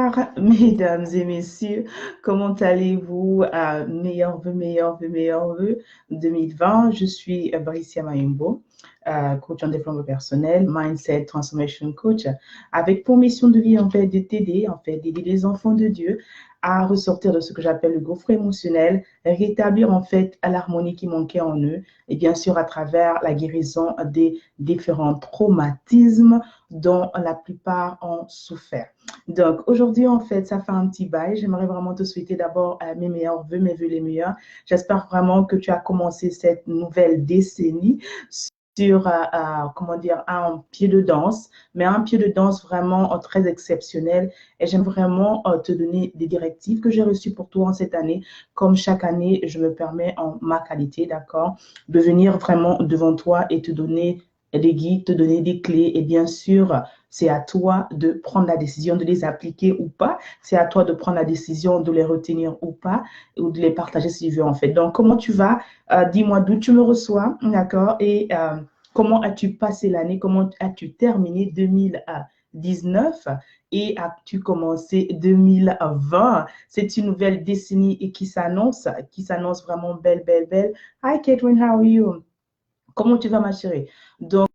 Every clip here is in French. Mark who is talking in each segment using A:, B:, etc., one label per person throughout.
A: Bonsoir, mesdames et messieurs. Comment allez-vous? Meilleurs vœux 2020. Je suis Bricia Mayumbo, coach en développement personnel, mindset transformation coach, avec pour mission de vie en fait de t'aider, d'aider les enfants de Dieu à ressortir de ce que j'appelle le gouffre émotionnel, rétablir en fait l'harmonie qui manquait en eux, et bien sûr à travers la guérison des différents traumatismes dont la plupart ont souffert. Donc, aujourd'hui, en fait, ça fait un petit bail. J'aimerais vraiment te souhaiter d'abord mes meilleurs vœux, mes vœux les meilleurs. J'espère vraiment que tu as commencé cette nouvelle décennie sur, comment dire, un pied de danse, mais un pied de danse vraiment très exceptionnel. Et j'aime vraiment te donner des directives que j'ai reçues pour toi en cette année. Comme chaque année, je me permets en ma qualité, d'accord, de venir vraiment devant toi et te donner des guides, te donner des clés. Et bien sûr, c'est à toi de prendre la décision de les appliquer ou pas. C'est à toi de prendre la décision de les retenir ou pas, ou de les partager si tu veux en fait. Donc, comment tu vas? Dis-moi d'où tu me reçois, d'accord? Et comment as-tu passé l'année? Comment as-tu terminé 2019 et as-tu commencé 2020? C'est une nouvelle décennie et qui s'annonce vraiment belle, belle, belle. Hi, Catherine, how are you? Comment tu vas, ma chérie? Donc,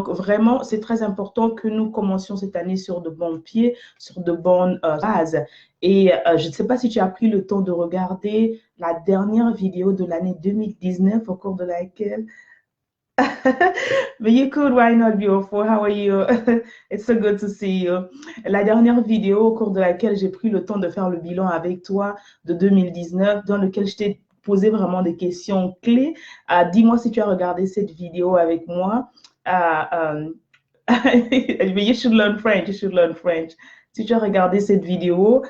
A: vraiment, c'est très important que nous commencions cette année sur de bons pieds, sur de bonnes bases. Et je ne sais pas si tu as pris le temps de regarder la dernière vidéo de l'année 2019 au cours de laquelle... But you could, why not, beautiful? How are you? It's so good to see you. La dernière vidéo au cours de laquelle j'ai pris le temps de faire le bilan avec toi de 2019, dans lequel je t'ai posé vraiment des questions clés. Dis-moi si tu as regardé cette vidéo avec moi. Uh, you should learn French. You should learn French. Si tu as regardé cette vidéo,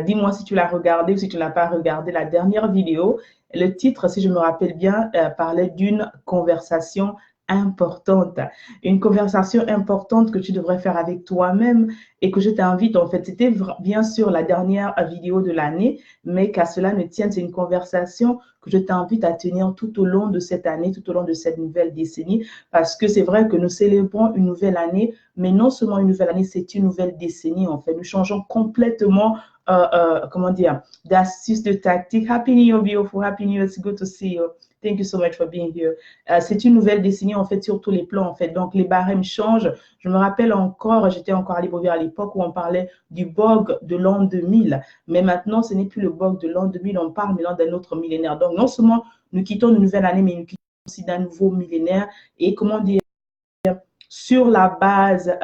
A: dis-moi si tu l'as regardée ou si tu ne l'as pas regardée. La dernière vidéo, le titre, si je me rappelle bien, parlait d'une conversation importante. Une conversation importante que tu devrais faire avec toi-même et que je t'invite, en fait, c'était bien sûr la dernière vidéo de l'année, mais qu'à cela ne tienne, c'est une conversation que je t'invite à tenir tout au long de cette année, tout au long de cette nouvelle décennie, parce que c'est vrai que nous célébrons une nouvelle année, mais non seulement une nouvelle année, c'est une nouvelle décennie, en fait. Nous changeons complètement, comment dire, d'astuces, de tactiques. Happy New Year, beautiful. Happy New Year. It's good to see you. Thank you so much for being here. C'est une nouvelle décennie, en fait, sur tous les plans, en fait. Donc, les barèmes changent. Je me rappelle encore, j'étais encore à Libreville à l'époque où on parlait du bug de l'an 2000. Mais maintenant, ce n'est plus le bug de l'an 2000, on parle maintenant d'un autre millénaire. Donc, non seulement nous quittons une nouvelle année, mais nous quittons aussi d'un nouveau millénaire. Et comment dire, sur la base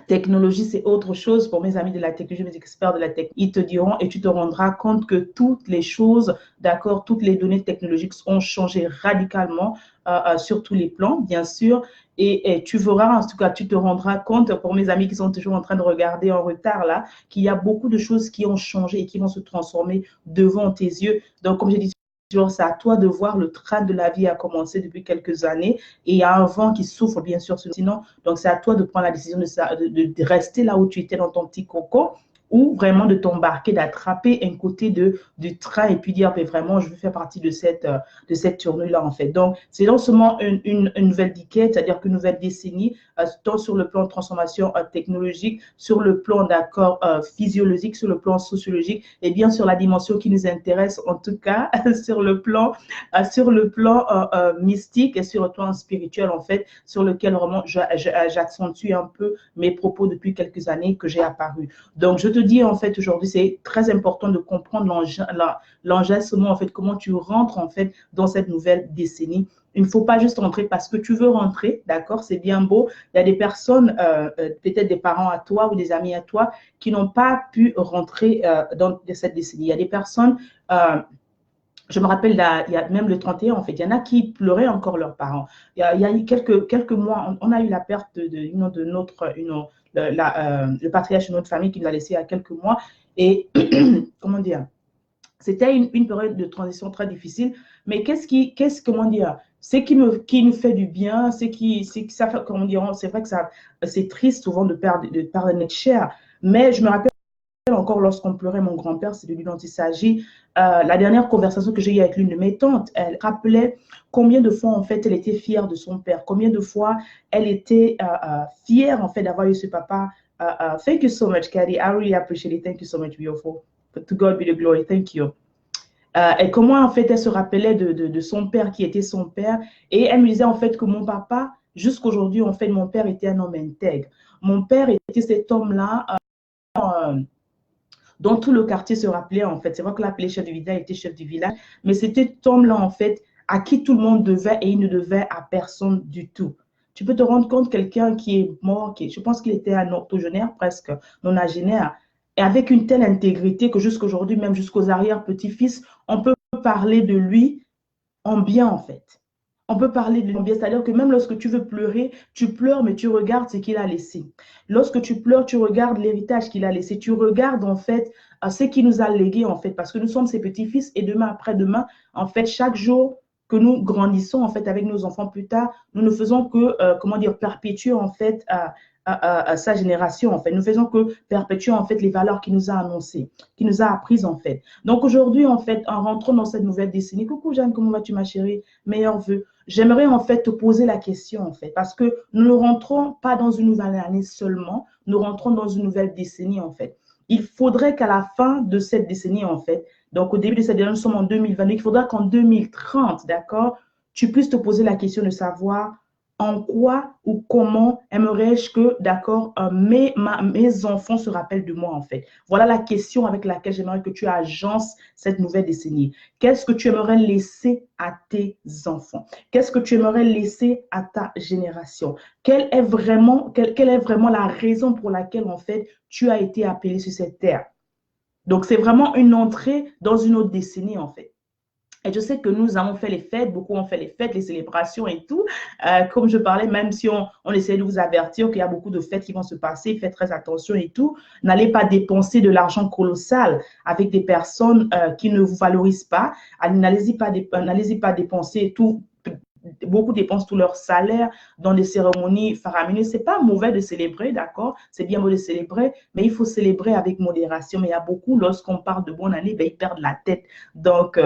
A: technologie, c'est autre chose. Pour mes amis de la technologie, mes experts de la tech, ils te diront et tu te rendras compte que toutes les choses, d'accord, toutes les données technologiques ont changé radicalement sur tous les plans, bien sûr. Et tu verras, en tout cas, tu te rendras compte, pour mes amis qui sont toujours en train de regarder en retard là, qu'il y a beaucoup de choses qui ont changé et qui vont se transformer devant tes yeux. Donc, comme j'ai dit, c'est à toi de voir le train de la vie a commencé depuis quelques années et il y a un vent qui souffle, bien sûr, sinon. Donc, c'est à toi de prendre la décision de rester là où tu étais dans ton petit cocon ou vraiment de t'embarquer, d'attraper un côté du train et puis dire, mais vraiment, je veux faire partie de cette tournée-là, en fait. Donc, c'est non seulement une nouvelle décennie, c'est-à-dire qu'une nouvelle décennie, tant sur le plan de transformation technologique, sur le plan d'accord physiologique, sur le plan sociologique, et bien sur la dimension qui nous intéresse, en tout cas, sur le plan mystique et sur le plan spirituel, en fait, sur lequel vraiment j'accentue un peu mes propos depuis quelques années que j'ai apparu. Donc, je te dis, en fait, aujourd'hui, c'est très important de comprendre l'enjassement, en fait, comment tu rentres, en fait, dans cette nouvelle décennie. Il ne faut pas juste rentrer parce que tu veux rentrer, d'accord? C'est bien beau. Il y a des personnes, peut-être des parents à toi ou des amis à toi, qui n'ont pas pu rentrer dans cette décennie. Il y a des personnes, je me rappelle, il y a même le 31, en fait, il y en a qui pleuraient encore leurs parents. Il y a eu quelques mois, on a eu la perte de notre, le patriarche de notre famille qui nous a laissé il y a quelques mois. Et comment dire, c'était une période de transition très difficile. Mais comment dire, qui nous fait du bien, ça fait, comment dire, c'est vrai que c'est triste souvent de perdre notre chair. Mais je me rappelle encore lorsqu'on pleurait mon grand-père, c'est de lui dont il s'agit. La dernière conversation que j'ai eue avec l'une de mes tantes, elle rappelait combien de fois, en fait, elle était fière de son père, combien de fois elle était fière, en fait, d'avoir eu ce papa Thank you so much, Caddy. I really appreciate it. Thank you so much, beautiful. But to God be the glory. Thank you. Et comment, en fait, elle se rappelait de son père qui était son père. Et elle me disait, en fait, que mon papa, jusqu'aujourd'hui, en fait, mon père était un homme intègre. Mon père était cet homme-là dont tout le quartier se rappelait, en fait. C'est vrai que l'appelé chef du village était chef du village, mais c'était cet homme-là, en fait, à qui tout le monde devait et il ne devait à personne du tout. Tu peux te rendre compte, quelqu'un qui est mort, je pense qu'il était un octogénaire, presque nonagénaire, et avec une telle intégrité que jusqu'aujourd'hui, même jusqu'aux arrière-petits-fils, on peut parler de lui en bien, en fait. On peut parler de lui en bien, c'est-à-dire que même lorsque tu veux pleurer, tu pleures, mais tu regardes ce qu'il a laissé. Lorsque tu pleures, tu regardes l'héritage qu'il a laissé. Tu regardes, en fait, ce qu'il nous a légué, en fait, parce que nous sommes ses petits-fils et demain, après-demain, en fait, chaque jour que nous grandissons, en fait, avec nos enfants plus tard, nous ne faisons que, comment dire, perpétuer, en fait, à sa génération, en fait. Nous faisons que perpétuer, en fait, les valeurs qu'il nous a annoncées, qu'il nous a apprises, en fait. Donc, aujourd'hui, en fait, en rentrant dans cette nouvelle décennie, coucou Jeanne, comment vas-tu, ma chérie? Meilleurs vœux. J'aimerais, en fait, te poser la question, en fait, parce que nous ne rentrons pas dans une nouvelle année seulement, nous rentrons dans une nouvelle décennie, en fait. Il faudrait qu'à la fin de cette décennie, en fait, donc au début de cette décennie, nous sommes en 2022, il faudra qu'en 2030, d'accord, tu puisses te poser la question de savoir en quoi ou comment aimerais-je que, d'accord, mes enfants se rappellent de moi, en fait. Voilà la question avec laquelle j'aimerais que tu agences cette nouvelle décennie. Qu'est-ce que tu aimerais laisser à tes enfants? Qu'est-ce que tu aimerais laisser à ta génération? Quelle est vraiment la raison pour laquelle, en fait, tu as été appelé sur cette terre? Donc, c'est vraiment une entrée dans une autre décennie, en fait. Et je sais que nous avons fait les fêtes, beaucoup ont fait les fêtes, les célébrations et tout. Comme je parlais, même si on essaie de vous avertir qu'il y a beaucoup de fêtes qui vont se passer, faites très attention et tout. N'allez pas dépenser de l'argent colossal avec des personnes qui ne vous valorisent pas. N'allez-y pas dépenser tout. Beaucoup dépensent tout leur salaire dans des cérémonies faramineuses. C'est pas mauvais de célébrer, d'accord? C'est bien beau de célébrer, mais il faut célébrer avec modération. Mais il y a beaucoup, lorsqu'on parle de bonne année, ben, ils perdent la tête. Donc,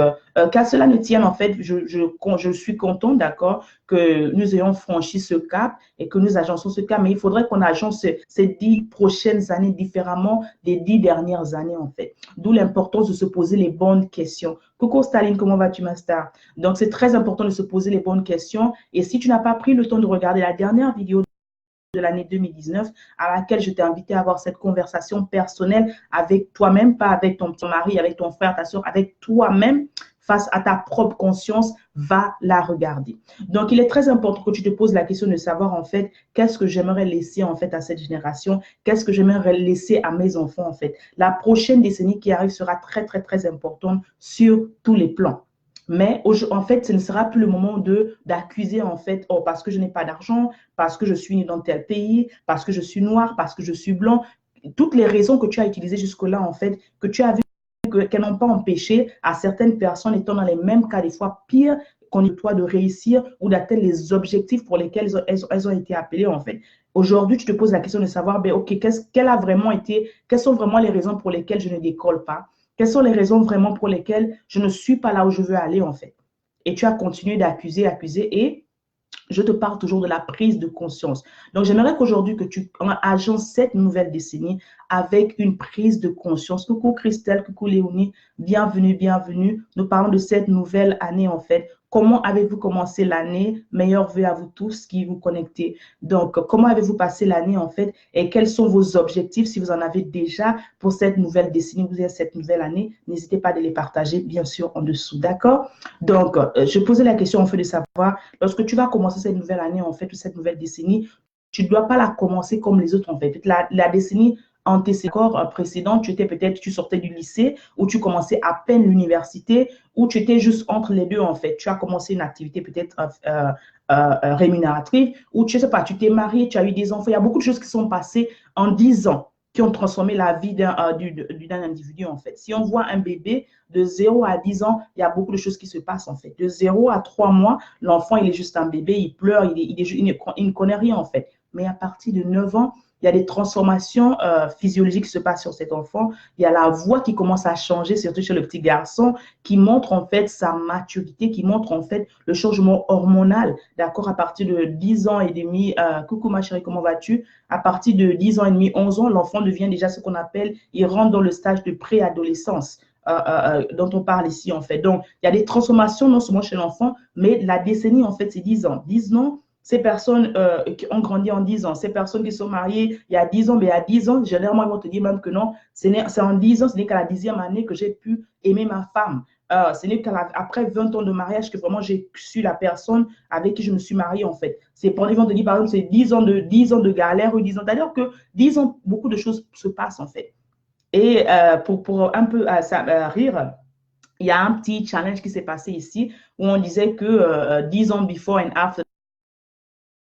A: qu'à cela ne tienne, en fait, je suis contente, d'accord, que nous ayons franchi ce cap et que nous agençons ce cap. Mais il faudrait qu'on agence ces 10 prochaines années différemment des 10 dernières années, en fait. D'où l'importance de se poser les bonnes questions. Coucou Staline, comment vas-tu, ma star? Donc, c'est très important de se poser les bonnes questions. Et si tu n'as pas pris le temps de regarder la dernière vidéo de l'année 2019, à laquelle je t'ai invité à avoir cette conversation personnelle avec toi-même, pas avec ton mari, avec ton frère, ta soeur, avec toi-même, face à ta propre conscience, va la regarder. Donc, il est très important que tu te poses la question de savoir, en fait, qu'est-ce que j'aimerais laisser, en fait, à cette génération? Qu'est-ce que j'aimerais laisser à mes enfants, en fait? La prochaine décennie qui arrive sera très, très, très importante sur tous les plans. Mais en fait, ce ne sera plus le moment d'accuser, en fait, oh, parce que je n'ai pas d'argent, parce que je suis né dans tel pays, parce que je suis noir, parce que je suis blanc. Toutes les raisons que tu as utilisées jusque-là, en fait, que tu as vu qu'elles n'ont pas empêché à certaines personnes étant dans les mêmes cas, des fois pires qu'on est toi, de réussir ou d'atteindre les objectifs pour lesquels elles ont été appelées, en fait. Aujourd'hui, tu te poses la question de savoir, ben, OK, quelles sont vraiment les raisons pour lesquelles je ne décolle pas? Quelles sont les raisons vraiment pour lesquelles je ne suis pas là où je veux aller, en fait? Et tu as continué d'accuser, et je te parle toujours de la prise de conscience. Donc, j'aimerais qu'aujourd'hui, que tu agences cette nouvelle décennie avec une prise de conscience. Coucou Christelle, coucou Léonie, bienvenue, bienvenue. Nous parlons de cette nouvelle année, en fait. Comment avez-vous commencé l'année? Meilleurs vœux à vous tous qui vous connectez. Donc, comment avez-vous passé l'année, en fait? Et quels sont vos objectifs, si vous en avez déjà, pour cette nouvelle décennie, vous avez cette nouvelle année? N'hésitez pas à les partager, bien sûr, en dessous. D'accord? Donc, je posais la question, en fait, de savoir, lorsque tu vas commencer cette nouvelle année, en fait, ou cette nouvelle décennie, tu ne dois pas la commencer comme les autres, en fait. La décennie précédente, tu sortais du lycée, ou tu commençais à peine l'université, ou tu étais juste entre les deux, en fait. Tu as commencé une activité peut-être rémunératrice, ou tu sais pas, tu t'es marié, tu as eu des enfants. Il y a beaucoup de choses qui sont passées en 10 ans, qui ont transformé la vie d'un individu, en fait. Si on voit un bébé de 0 à 10 ans, il y a beaucoup de choses qui se passent, en fait. De 0 à 3 mois, l'enfant, il est juste un bébé, il pleure, il ne connaît rien, en fait. Mais à partir de 9 ans, il y a des transformations physiologiques qui se passent sur cet enfant. Il y a la voix qui commence à changer, surtout chez le petit garçon, qui montre en fait sa maturité, qui montre en fait le changement hormonal, d'accord, à partir de 10 ans et demi. Coucou ma chérie, comment vas-tu? À partir de 10 ans et demi, 11 ans, l'enfant devient déjà ce qu'on appelle, il rentre dans le stage de préadolescence. Dont on parle ici, en fait. Donc, il y a des transformations non seulement chez l'enfant, mais la décennie, en fait, c'est 10 ans. 10 ans, ces personnes qui ont grandi en 10 ans, ces personnes qui sont mariées il y a 10 ans, mais il y a 10 ans, généralement, ils vont te dire même que non, c'est en 10 ans, ce n'est qu'à la 10e année que j'ai pu aimer ma femme. Ce n'est qu'après 20 ans de mariage que vraiment j'ai su la personne avec qui je me suis mariée, en fait. C'est pour ils vont te dire, par exemple, c'est 10 ans de galère ou 10 ans. C'est-à-dire que 10 ans, beaucoup de choses se passent, en fait. Et pour un peu rire, il y a un petit challenge qui s'est passé ici où on disait que 10 ans before and after,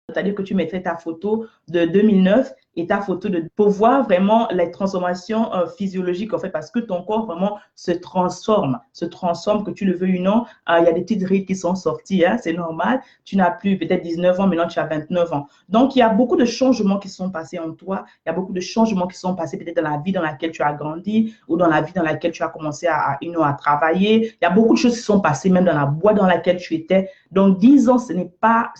A: c'est-à-dire que tu mettrais ta photo de 2009 et ta photo pour voir vraiment les transformations physiologiques, en fait, parce que ton corps vraiment se transforme, que tu le veuilles ou non. Il y a des petites rides qui sont sorties, hein, c'est normal. Tu n'as plus peut-être 19 ans, maintenant tu as 29 ans. Donc, il y a beaucoup de changements qui sont passés en toi. Il y a beaucoup de changements qui sont passés peut-être dans la vie dans laquelle tu as grandi ou dans la vie dans laquelle tu as commencé à travailler. Il y a beaucoup de choses qui sont passées, même dans la boîte dans laquelle tu étais. Donc, 10 ans, ce n'est pas,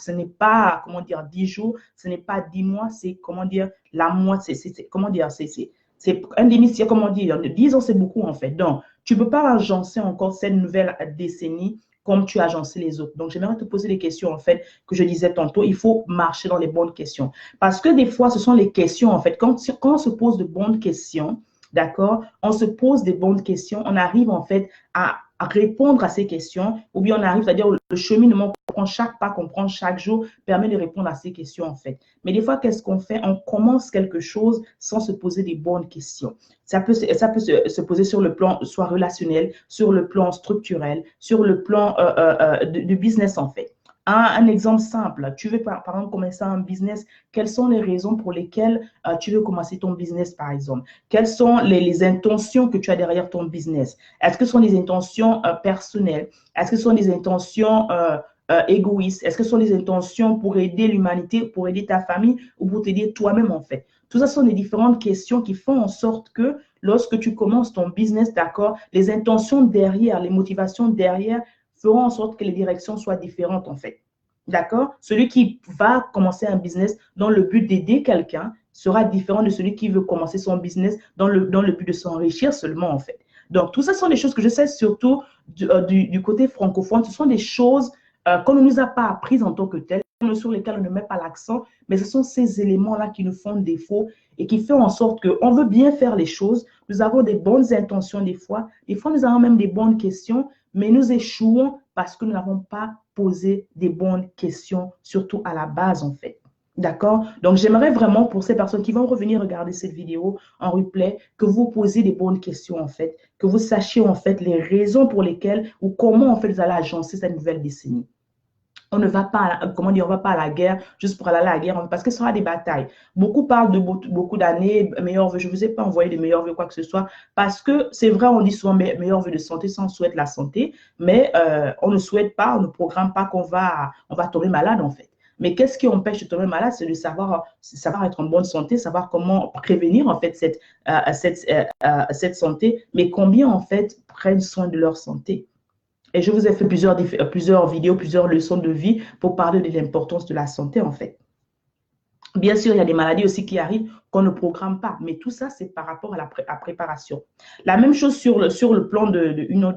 A: comment dire, 10 jours, ce n'est pas 10 mois, c'est, comment dire, la moitié, comment dire, c'est un demi-siècle, comment dire, 10 ans, c'est beaucoup, en fait. Donc, tu ne peux pas agencer encore cette nouvelle décennie comme tu as agencé les autres. Donc, j'aimerais te poser des questions, en fait, que je disais tantôt. Il faut marcher dans les bonnes questions. Parce que des fois, ce sont les questions, en fait, quand on se pose de bonnes questions, d'accord, on se pose des bonnes questions, on arrive, en fait, à répondre à ces questions, ou bien on arrive, c'est-à-dire le cheminement qu'on prend chaque pas, qu'on prend chaque jour, permet de répondre à ces questions, en fait. Mais des fois, qu'est-ce qu'on fait? On commence quelque chose sans se poser des bonnes questions. Ça peut se poser sur le plan soit relationnel, sur le plan structurel, sur le plan du business, en fait. Un exemple simple, tu veux par exemple commencer un business, quelles sont les raisons pour lesquelles tu veux commencer ton business, par exemple? Quelles sont les intentions que tu as derrière ton business? Est-ce que ce sont des intentions personnelles? Est-ce que ce sont des intentions égoïstes? Est-ce que ce sont des intentions pour aider l'humanité, pour aider ta famille ou pour t'aider toi-même, en fait? Tout ça sont des différentes questions qui font en sorte que lorsque tu commences ton business, d'accord, les intentions derrière, les motivations derrière feront en sorte que les directions soient différentes, en fait. D'accord? Celui qui va commencer un business dans le but d'aider quelqu'un sera différent de celui qui veut commencer son business dans le but de s'enrichir seulement, en fait. Donc, tout ça sont des choses que je sais surtout du côté francophone. Ce sont des choses qu'on ne nous a pas apprises en tant que telles, sur lesquelles on ne met pas l'accent, mais ce sont ces éléments-là qui nous font défaut et qui font en sorte qu'on veut bien faire les choses. Nous avons des bonnes intentions des fois. Des fois, nous avons même des bonnes questions, mais nous échouons parce que nous n'avons pas posé des bonnes questions, surtout à la base, en fait. D'accord? Donc, j'aimerais vraiment pour ces personnes qui vont revenir regarder cette vidéo en replay, que vous posiez des bonnes questions, en fait, que vous sachiez, en fait, les raisons pour lesquelles ou comment, en fait, vous allez agencer cette nouvelle décennie. On ne va pas, comment dire, on va pas à la guerre juste pour aller à la guerre, parce que ce sera des batailles. Beaucoup parlent de beaucoup d'années, meilleurs vœux. Je ne vous ai pas envoyé de meilleurs vœux, quoi que ce soit, parce que c'est vrai, on dit souvent meilleurs vœux de santé, ça, on souhaite la santé, mais on ne souhaite pas, on ne programme pas on va tomber malade, en fait. Mais qu'est-ce qui empêche de tomber malade? C'est de savoir être en bonne santé, savoir comment prévenir, en fait, cette santé, mais combien, en fait, prennent soin de leur santé. Et je vous ai fait plusieurs vidéos, plusieurs leçons de vie pour parler de l'importance de la santé, en fait. Bien sûr, il y a des maladies aussi qui arrivent qu'on ne programme pas, mais tout ça, c'est par rapport à la préparation. La même chose sur le plan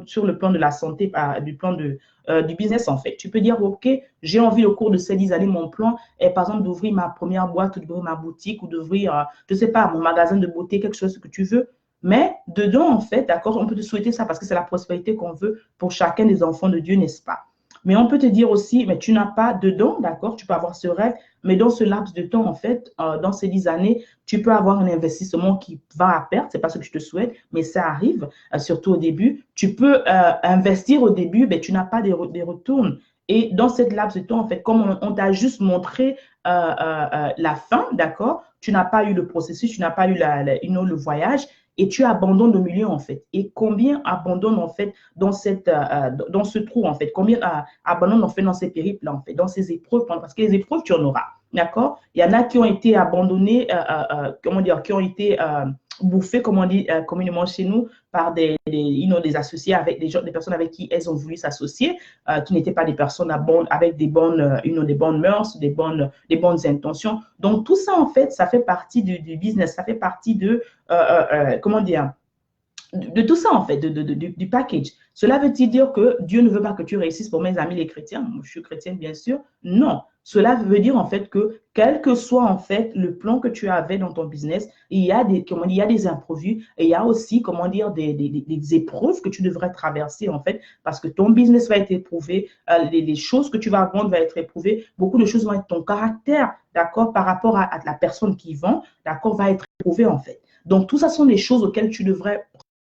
A: sur le plan de la santé, du business, en fait. Tu peux dire, OK, j'ai envie au cours de ces 10 années, mon plan est par exemple d'ouvrir ma première boîte, ou d'ouvrir ma boutique, ou d'ouvrir, je ne sais pas, mon magasin de beauté, quelque chose que tu veux. Mais dedans, en fait, d'accord, on peut te souhaiter ça parce que c'est la prospérité qu'on veut pour chacun des enfants de Dieu, n'est-ce pas? Mais on peut te dire aussi, mais tu n'as pas dedans, d'accord, tu peux avoir ce rêve, mais dans ce laps de temps, en fait, dans ces 10 années, tu peux avoir un investissement qui va à perte, c'est pas ce que je te souhaite, mais ça arrive, surtout au début. Tu peux investir au début, mais tu n'as pas des retours. Et dans cette laps de temps, en fait, comme on t'a juste montré la fin, d'accord, tu n'as pas eu le processus, tu n'as pas eu le voyage, et tu abandonnes au milieu, en fait. Et combien abandonnent, en fait, dans ce trou, en fait? Combien abandonnent, en fait, dans ces périples, en fait, dans ces épreuves? Parce que les épreuves, tu en auras. d'accord? Il y en a qui ont été abandonnés, comment dire, qui ont été bouffés, comme on dit communément chez nous, par des associés, avec des personnes avec qui elles ont voulu s'associer, qui n'étaient pas des personnes avec des bonnes mœurs, des bonnes intentions. Donc, tout ça, en fait, ça fait partie du business, ça fait partie comment dire, de tout ça, en fait, du package. Cela veut-il dire que Dieu ne veut pas que tu réussisses pour mes amis les chrétiens? Moi, je suis chrétienne, bien sûr. Non. Cela veut dire, en fait, que quel que soit, en fait, le plan que tu avais dans ton business, il y a il y a des imprévus et il y a aussi, comment dire, des épreuves que tu devrais traverser, en fait, parce que ton business va être éprouvé, les choses que tu vas vendre vont être éprouvées, beaucoup de choses vont être ton caractère, d'accord, par rapport à la personne qui vend, d'accord, va être éprouvé, en fait. Donc, tout ça sont des choses auxquelles tu devrais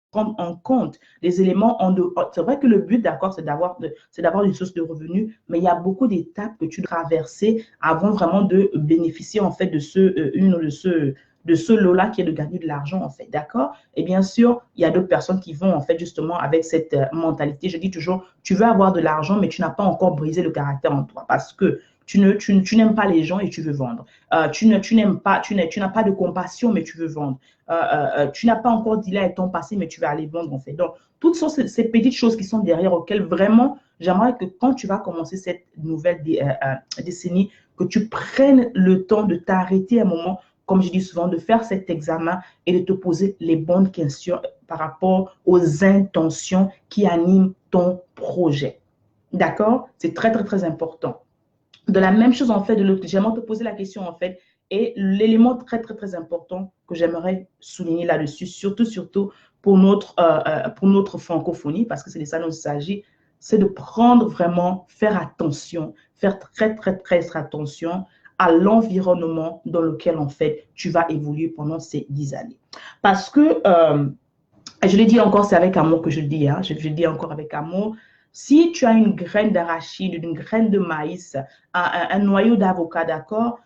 A: prendre en compte les éléments en dehors. C'est vrai que le but, d'accord, c'est d'avoir une source de revenus, mais il y a beaucoup d'étapes que tu dois traverser avant vraiment de bénéficier, en fait, de ce lot-là qui est de gagner de l'argent, en fait, d'accord? Et bien sûr, il y a d'autres personnes qui vont, en fait, justement, avec cette mentalité. Je dis toujours, tu veux avoir de l'argent, mais tu n'as pas encore brisé le caractère en toi parce que tu n'aimes pas les gens et tu veux vendre. Tu n'aimes pas, tu n'as pas de compassion, mais tu veux vendre. Tu n'as pas encore dealé avec ton passé, mais tu vas aller vendre, en fait. Donc, toutes ces petites choses qui sont derrière auxquelles vraiment, j'aimerais que quand tu vas commencer cette nouvelle décennie, que tu prennes le temps de t'arrêter un moment, comme je dis souvent, de faire cet examen et de te poser les bonnes questions par rapport aux intentions qui animent ton projet. D'accord? C'est très, très, très important. De la même chose, en fait, de l'autre, j'aimerais te poser la question, en fait, et l'élément très, très, très important que j'aimerais souligner là-dessus, surtout pour notre francophonie, parce que c'est de ça dont il s'agit, c'est de prendre vraiment, faire attention, faire très, très, très attention à l'environnement dans lequel, en fait, tu vas évoluer pendant ces 10 années. Parce que, je l'ai dit encore, c'est avec amour que je le dis, hein, je le dis encore avec amour, si tu as une graine d'arachide, une graine de maïs, un noyau d'avocat, d'accord,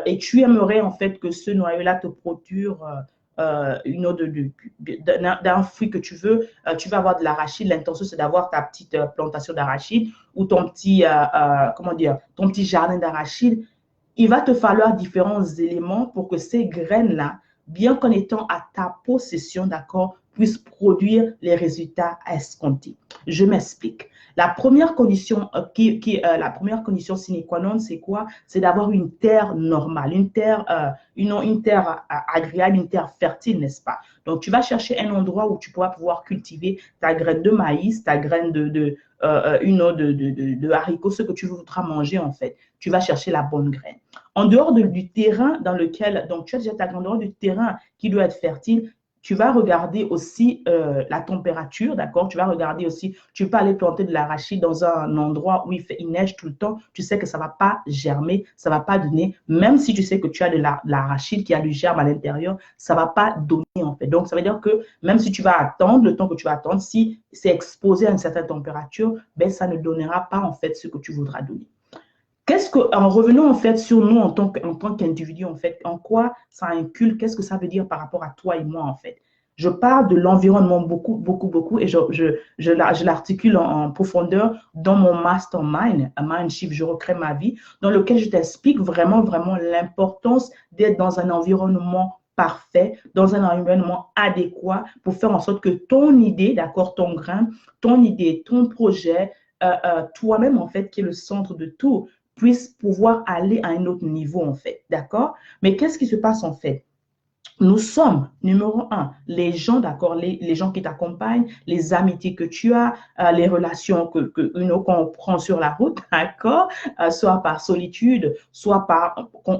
A: et tu aimerais en fait que ce noyau-là te procure une eau d'un fruit que tu vas avoir de l'arachide. L'intention, c'est d'avoir ta petite plantation d'arachide ou comment dire, ton petit jardin d'arachide. Il va te falloir différents éléments pour que ces graines-là, bien qu'en étant à ta possession, d'accord, puissent produire les résultats escomptés. Je m'explique. La première condition, la première condition sine qua non, c'est quoi? C'est d'avoir une terre normale, une terre agréable, une terre fertile, n'est-ce pas? Donc, tu vas chercher un endroit où tu pourras pouvoir cultiver ta graine de maïs, ta graine de haricots, ce que tu voudras manger, en fait. Tu vas chercher la bonne graine. En dehors du terrain dans lequel, donc tu as déjà ta grandeur du terrain qui doit être fertile, tu vas regarder aussi la température, d'accord? Tu vas regarder aussi, tu peux aller planter de l'arachide dans un endroit où il neige tout le temps, tu sais que ça ne va pas germer, ça ne va pas donner, même si tu sais que tu as de l'arachide qui a du germe à l'intérieur, ça ne va pas donner en fait. Donc, ça veut dire que même si tu vas attendre, le temps que tu vas attendre, si c'est exposé à une certaine température, ben, ça ne donnera pas en fait ce que tu voudras donner. En revenant en fait sur nous en tant qu'individu, en fait, en quoi ça inculque, qu'est-ce que ça veut dire par rapport à toi et moi, en fait. Je parle de l'environnement beaucoup, beaucoup, beaucoup et je l'articule en profondeur dans mon mastermind, un Mindshift, je recrée ma vie, dans lequel je t'explique vraiment, vraiment l'importance d'être dans un environnement parfait, dans un environnement adéquat pour faire en sorte que ton idée, d'accord, ton grain, ton idée, ton projet, toi-même, en fait, qui est le centre de tout, puisse pouvoir aller à un autre niveau, en fait. D'accord? Mais qu'est-ce qui se passe, en fait? Nous sommes, numéro un, les gens, d'accord, les gens qui t'accompagnent, les amitiés que tu as, les relations qu'on prend sur la route, d'accord, soit par solitude, soit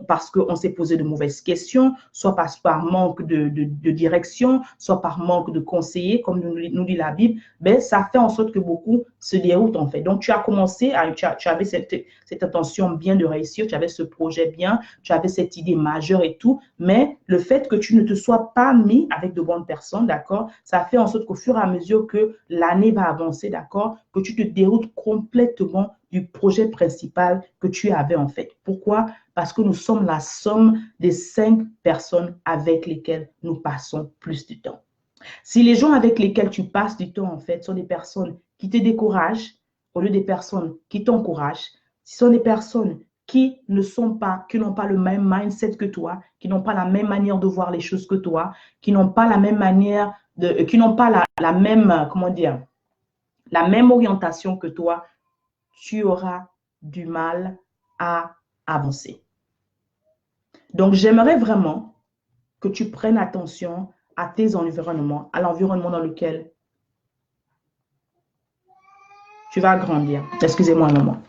A: parce qu'on s'est posé de mauvaises questions, soit par manque de direction, soit par manque de conseillers, comme nous dit la Bible, ben, ça fait en sorte que beaucoup se déroutent, en fait. Donc, tu as commencé, tu avais cette intention bien de réussir, tu avais ce projet bien, tu avais cette idée majeure et tout, mais le fait que tu ne te sois pas mis avec de bonnes personnes, d'accord, ça fait en sorte qu'au fur et à mesure que l'année va avancer, d'accord, que tu te déroutes complètement du projet principal que tu avais en fait. Pourquoi? Parce que nous sommes la somme des 5 personnes avec lesquelles nous passons plus de temps. Si les gens avec lesquels tu passes du temps, en fait, sont des personnes qui te découragent au lieu des personnes qui t'encouragent, ce sont des personnes qui n'ont pas le même mindset que toi, qui n'ont pas la même manière de voir les choses que toi, qui n'ont pas la même manière qui n'ont pas la même, comment dire, la même orientation que toi, tu auras du mal à avancer. Donc, j'aimerais vraiment que tu prennes attention à tes environnements, à l'environnement dans lequel tu vas grandir. Excusez-moi un moment.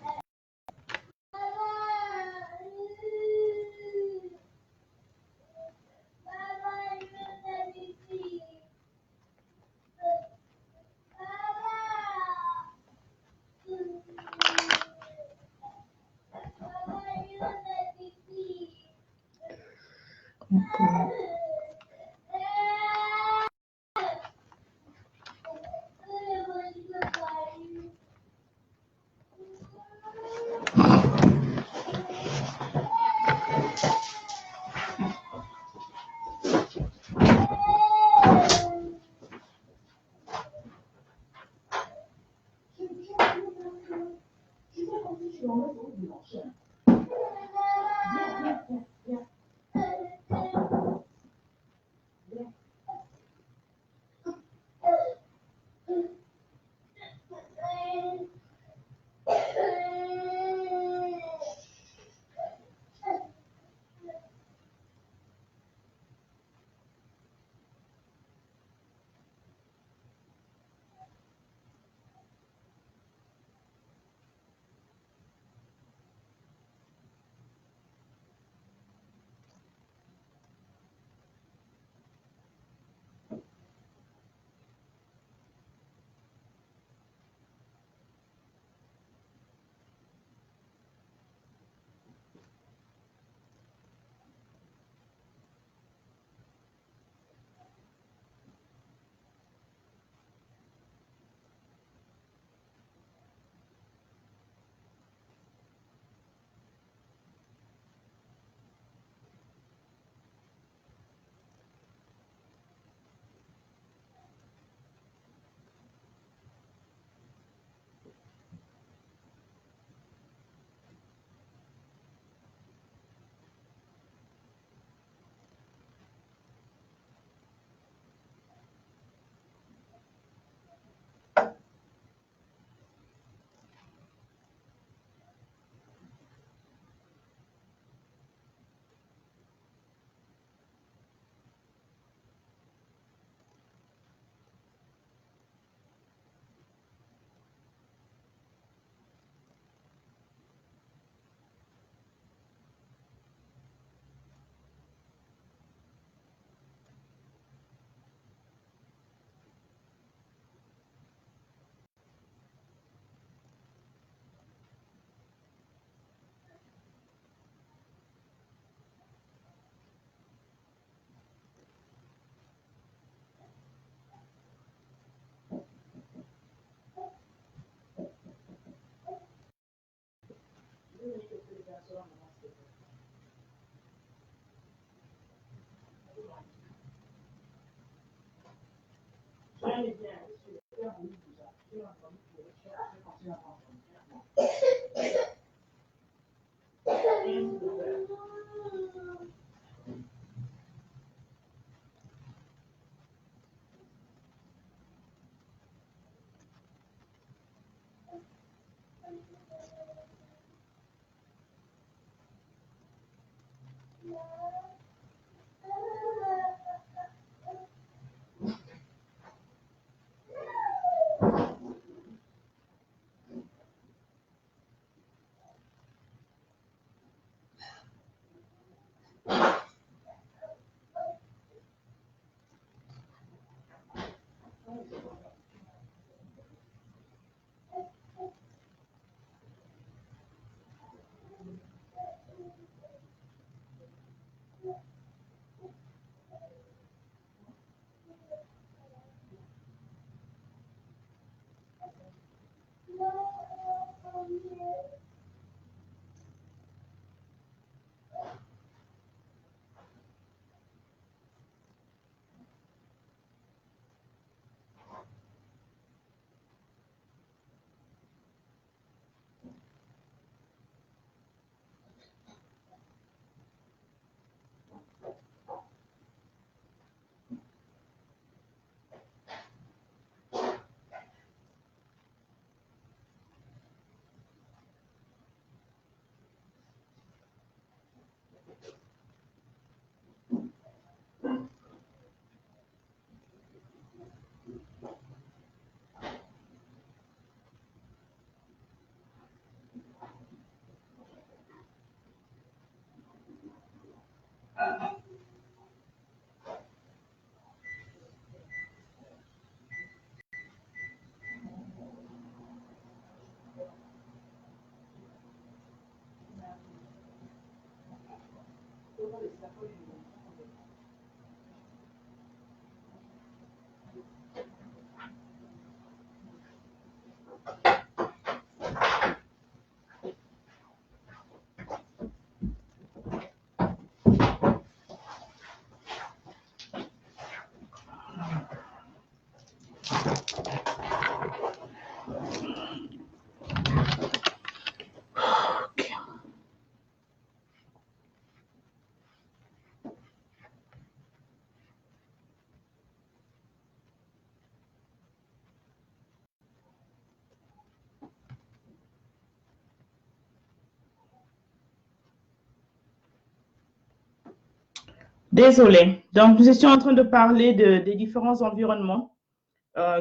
A: Désolée. Donc, nous étions en train de parler des différents environnements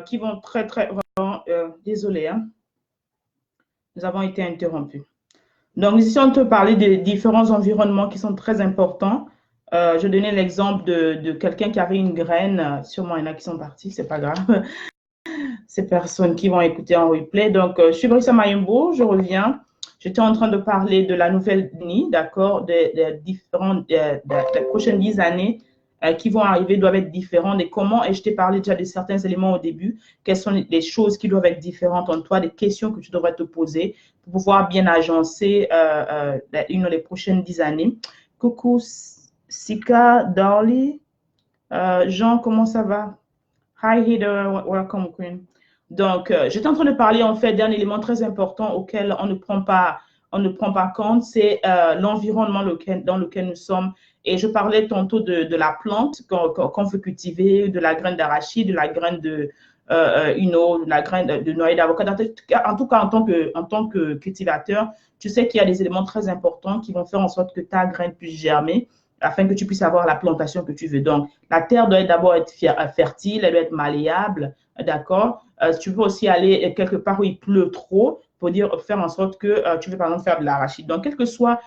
A: qui vont très vraiment. Désolée, hein, nous avons été interrompus. Donc, nous étions en train de parler des différents environnements qui sont très importants. Je donnais l'exemple de quelqu'un qui avait une graine. Sûrement, il y en a qui sont partis, c'est pas grave. Ces personnes qui vont écouter en replay. Donc, je suis Brissa Mayimbo, je reviens. J'étais en train de parler de la Nouvelle-Guinée, d'accord, des prochaines 10 années qui vont arriver doivent être différentes et comment, et je t'ai parlé déjà de certains éléments au début, quelles sont les choses qui doivent être différentes en toi, des questions que tu devrais te poser pour pouvoir bien agencer une des prochaines 10 années. Coucou, Sika, Darly, Jean, comment ça va? Hi, Heather, welcome, Queen. Donc, j'étais en train de parler en fait d'un élément très important auquel on ne prend pas compte, c'est l'environnement dans lequel nous sommes. Et je parlais tantôt de la plante qu'on veut cultiver, de la graine d'arachide, de la graine de la graine de noyer d'avocat. En tout cas, en tant que cultivateur, tu sais qu'il y a des éléments très importants qui vont faire en sorte que ta graine puisse germer afin que tu puisses avoir la plantation que tu veux. Donc, la terre doit d'abord être fertile, elle doit être malléable, d'accord? Tu peux aussi aller quelque part où il pleut trop pour faire en sorte que tu veux par exemple faire de l'arachide. Donc, quel que soit,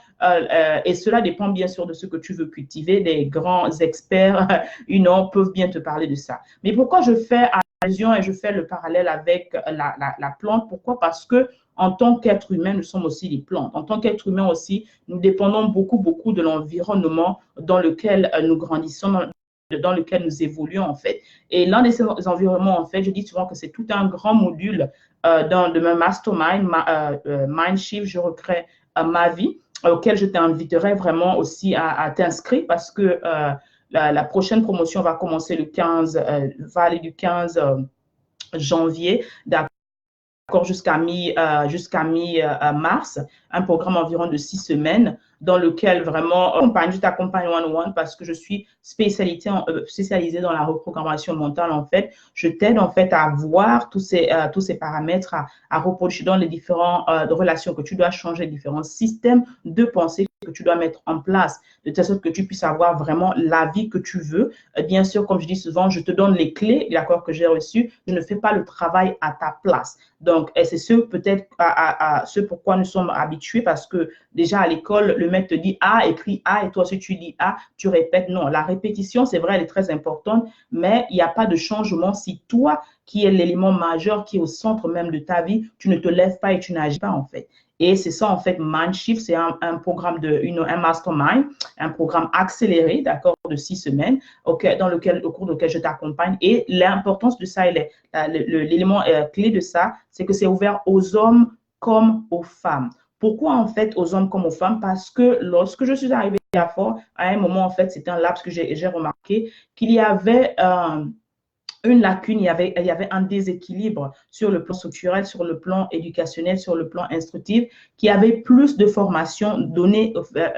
A: et cela dépend bien sûr de ce que tu veux cultiver, des grands experts, peuvent bien te parler de ça. Mais pourquoi je fais allusion et je fais le parallèle avec la plante? Pourquoi? Parce que en tant qu'être humain, nous sommes aussi des plantes. En tant qu'être humain aussi, nous dépendons beaucoup de l'environnement dans lequel nous grandissons, dans lequel nous évoluons en fait. Et l'un de ces environnements, en fait, je dis souvent que c'est tout un grand module dans le mastermind, Mindshift, je recrée ma vie, auquel je t'inviterai vraiment aussi à t'inscrire parce que la prochaine promotion va commencer le 15, va aller du 15 janvier, d'accord, jusqu'à mi-mars, un programme environ de 6 semaines dans lequel vraiment je t'accompagne one-on-one parce que je suis spécialisée dans la reprogrammation mentale en fait. Je t'aide en fait à voir tous ces paramètres, à reproduire dans les différentes relations que tu dois changer, différents systèmes de pensée que tu dois mettre en place de telle sorte que tu puisses avoir vraiment la vie que tu veux. Bien sûr, comme je dis souvent, je te donne les clés, l'accord que j'ai reçu, je ne fais pas le travail à ta place. Donc, c'est ce peut-être ce pourquoi nous sommes habitués parce que déjà à l'école, le maître te dit A, écrit A, et toi, si tu dis A, tu répètes. Non, la répétition, c'est vrai, elle est très importante, mais il n'y a pas de changement si toi, qui est l'élément majeur, qui est au centre même de ta vie, tu ne te lèves pas et tu n'agis pas en fait. Et c'est ça, en fait, Mindshift, c'est un programme un mastermind, un programme accéléré, d'accord, de 6 semaines, au cours duquel je t'accompagne. Et l'importance de ça, l'élément clé de ça, c'est que c'est ouvert aux hommes comme aux femmes. Pourquoi, en fait, aux hommes comme aux femmes? Parce que lorsque je suis arrivée à Fort, à un moment, en fait, c'était un laps que j'ai remarqué qu'il y avait une lacune, il y avait un déséquilibre sur le plan structurel, sur le plan éducationnel, sur le plan instructif, qui avait plus de formations données,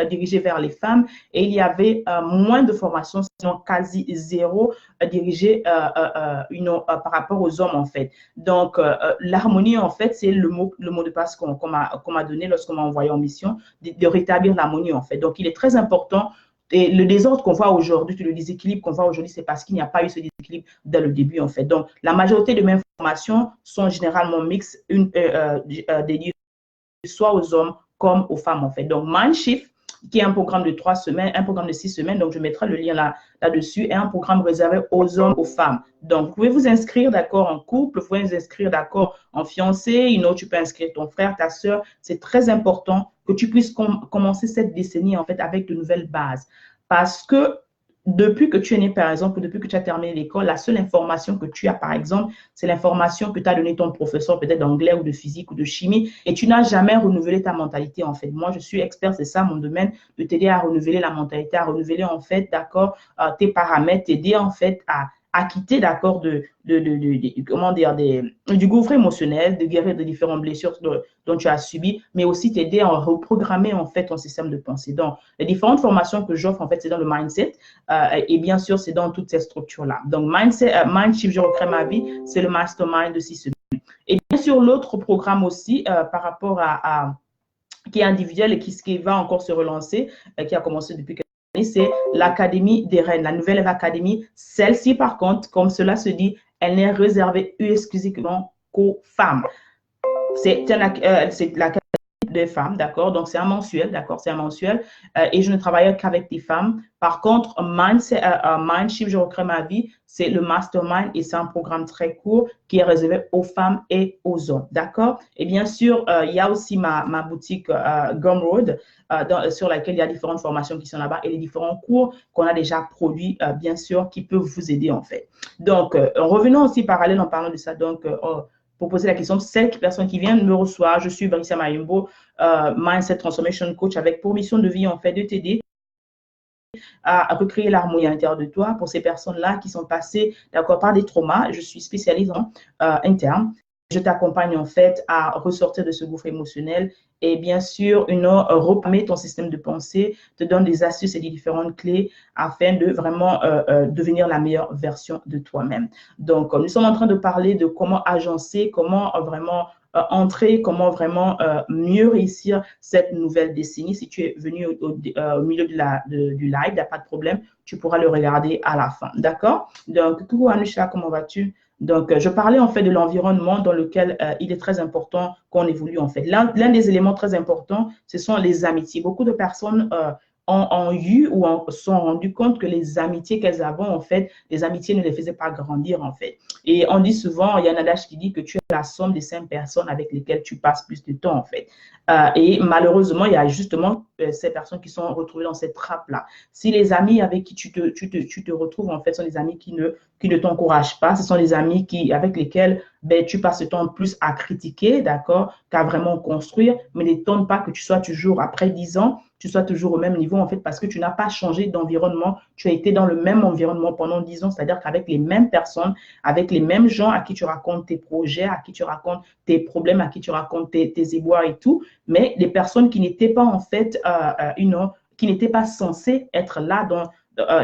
A: dirigées vers les femmes, et il y avait moins de formations, sinon quasi zéro, dirigées par rapport aux hommes, en fait. Donc, l'harmonie, en fait, c'est le mot de passe qu'on m'a donné lorsqu'on m'a envoyé en mission, de rétablir l'harmonie, en fait. Donc, il est très important. Et le désordre qu'on voit aujourd'hui, le déséquilibre qu'on voit aujourd'hui, c'est parce qu'il n'y a pas eu ce déséquilibre dès le début, en fait. Donc, la majorité de mes formations sont généralement mixtes, dédiées soit aux hommes comme aux femmes, en fait. Donc, Mindshift, qui est un programme de 3 semaines, un programme de 6 semaines, donc je mettrai le lien là-dessus, est un programme réservé aux hommes, aux femmes. Donc, vous pouvez vous inscrire, d'accord, en couple, vous pouvez vous inscrire, d'accord, en fiancé, tu peux inscrire ton frère, ta soeur. C'est très important que tu puisses commencer cette décennie, en fait, avec de nouvelles bases. parce que depuis que tu es né, par exemple, ou depuis que tu as terminé l'école, la seule information que tu as, par exemple, c'est l'information que t'a donné ton professeur, peut-être d'anglais ou de physique ou de chimie, et tu n'as jamais renouvelé ta mentalité, en fait. Moi, je suis expert, c'est ça mon domaine, de t'aider à renouveler la mentalité, à renouveler, en fait, d'accord, tes paramètres, t'aider, en fait, à quitter, d'accord, comment dire, du gouffre émotionnel, de guérir de différentes blessures dont tu as subi, mais aussi t'aider à reprogrammer, en fait, ton système de pensée. Donc, les différentes formations que j'offre, en fait, c'est dans le mindset, et bien sûr, c'est dans toutes ces structures-là. Donc, Mindshift, je recrée ma vie, c'est le mastermind aussi. Et bien sûr, l'autre programme aussi, par rapport qui est individuel et qui va encore se relancer, qui a commencé depuis quelques années, c'est l'Académie des Reines, la nouvelle Académie. Celle-ci, par contre, comme cela se dit, elle n'est réservée exclusivement qu'aux femmes. C'est l'Académie des femmes, d'accord? Donc, c'est un mensuel, d'accord? C'est un mensuel. Et je ne travaille qu'avec des femmes. Par contre, Mindshift, je recrée ma vie, c'est le mastermind et c'est un programme très court qui est réservé aux femmes et aux hommes, d'accord? Et bien sûr, il y a aussi ma boutique Gumroad, sur laquelle il y a différentes formations qui sont là-bas et les différents cours qu'on a déjà produits, bien sûr, qui peuvent vous aider, en fait. Donc, revenons aussi parallèle en parlant de ça. Donc, pour poser la question, cette personne qui vient me recevoir, je suis Vanessa Mayumbo, Mindset Transformation Coach, avec pour mission de vie, en fait, de t'aider à recréer l'harmonie à l'intérieur de toi pour ces personnes-là qui sont passées, d'accord, par des traumas. Je suis spécialiste en interne. Je t'accompagne, en fait, à ressortir de ce gouffre émotionnel et bien sûr, reprogrammer ton système de pensée, te donne des astuces et des différentes clés afin de vraiment devenir la meilleure version de toi-même. Donc, nous sommes en train de parler de comment agencer, comment vraiment entrer, comment vraiment mieux réussir cette nouvelle décennie. Si tu es venu au milieu du live, il n'y a pas de problème, tu pourras le regarder à la fin. D'accord? Donc, coucou Anusha, comment vas-tu? Donc, je parlais en fait de l'environnement dans lequel il est très important qu'on évolue en fait. L'un des éléments très importants, ce sont les amitiés. Beaucoup de personnes ont eu ou se sont rendues compte que les amitiés qu'elles avaient, en fait, les amitiés ne les faisaient pas grandir, en fait. Et on dit souvent, il y a un adage qui dit que tu es la somme des 5 personnes avec lesquelles tu passes plus de temps, en fait. Et malheureusement, il y a justement ces personnes qui sont retrouvées dans cette trappe-là. Si les amis avec qui tu te retrouves, en fait, sont des amis qui ne t'encouragent pas, ce sont des amis avec lesquels tu passes le temps plus à critiquer, d'accord, qu'à vraiment construire, mais n'étonne pas que tu sois toujours, après 10 ans, tu sois toujours au même niveau, en fait, parce que tu n'as pas changé d'environnement, tu as été dans le même environnement pendant 10 ans, c'est-à-dire qu'avec les mêmes personnes, avec les mêmes gens à qui tu racontes tes projets, à qui tu racontes tes problèmes, à qui tu racontes tes éboires et tout, mais les personnes qui n'étaient pas, en fait, qui n'étaient pas censées être là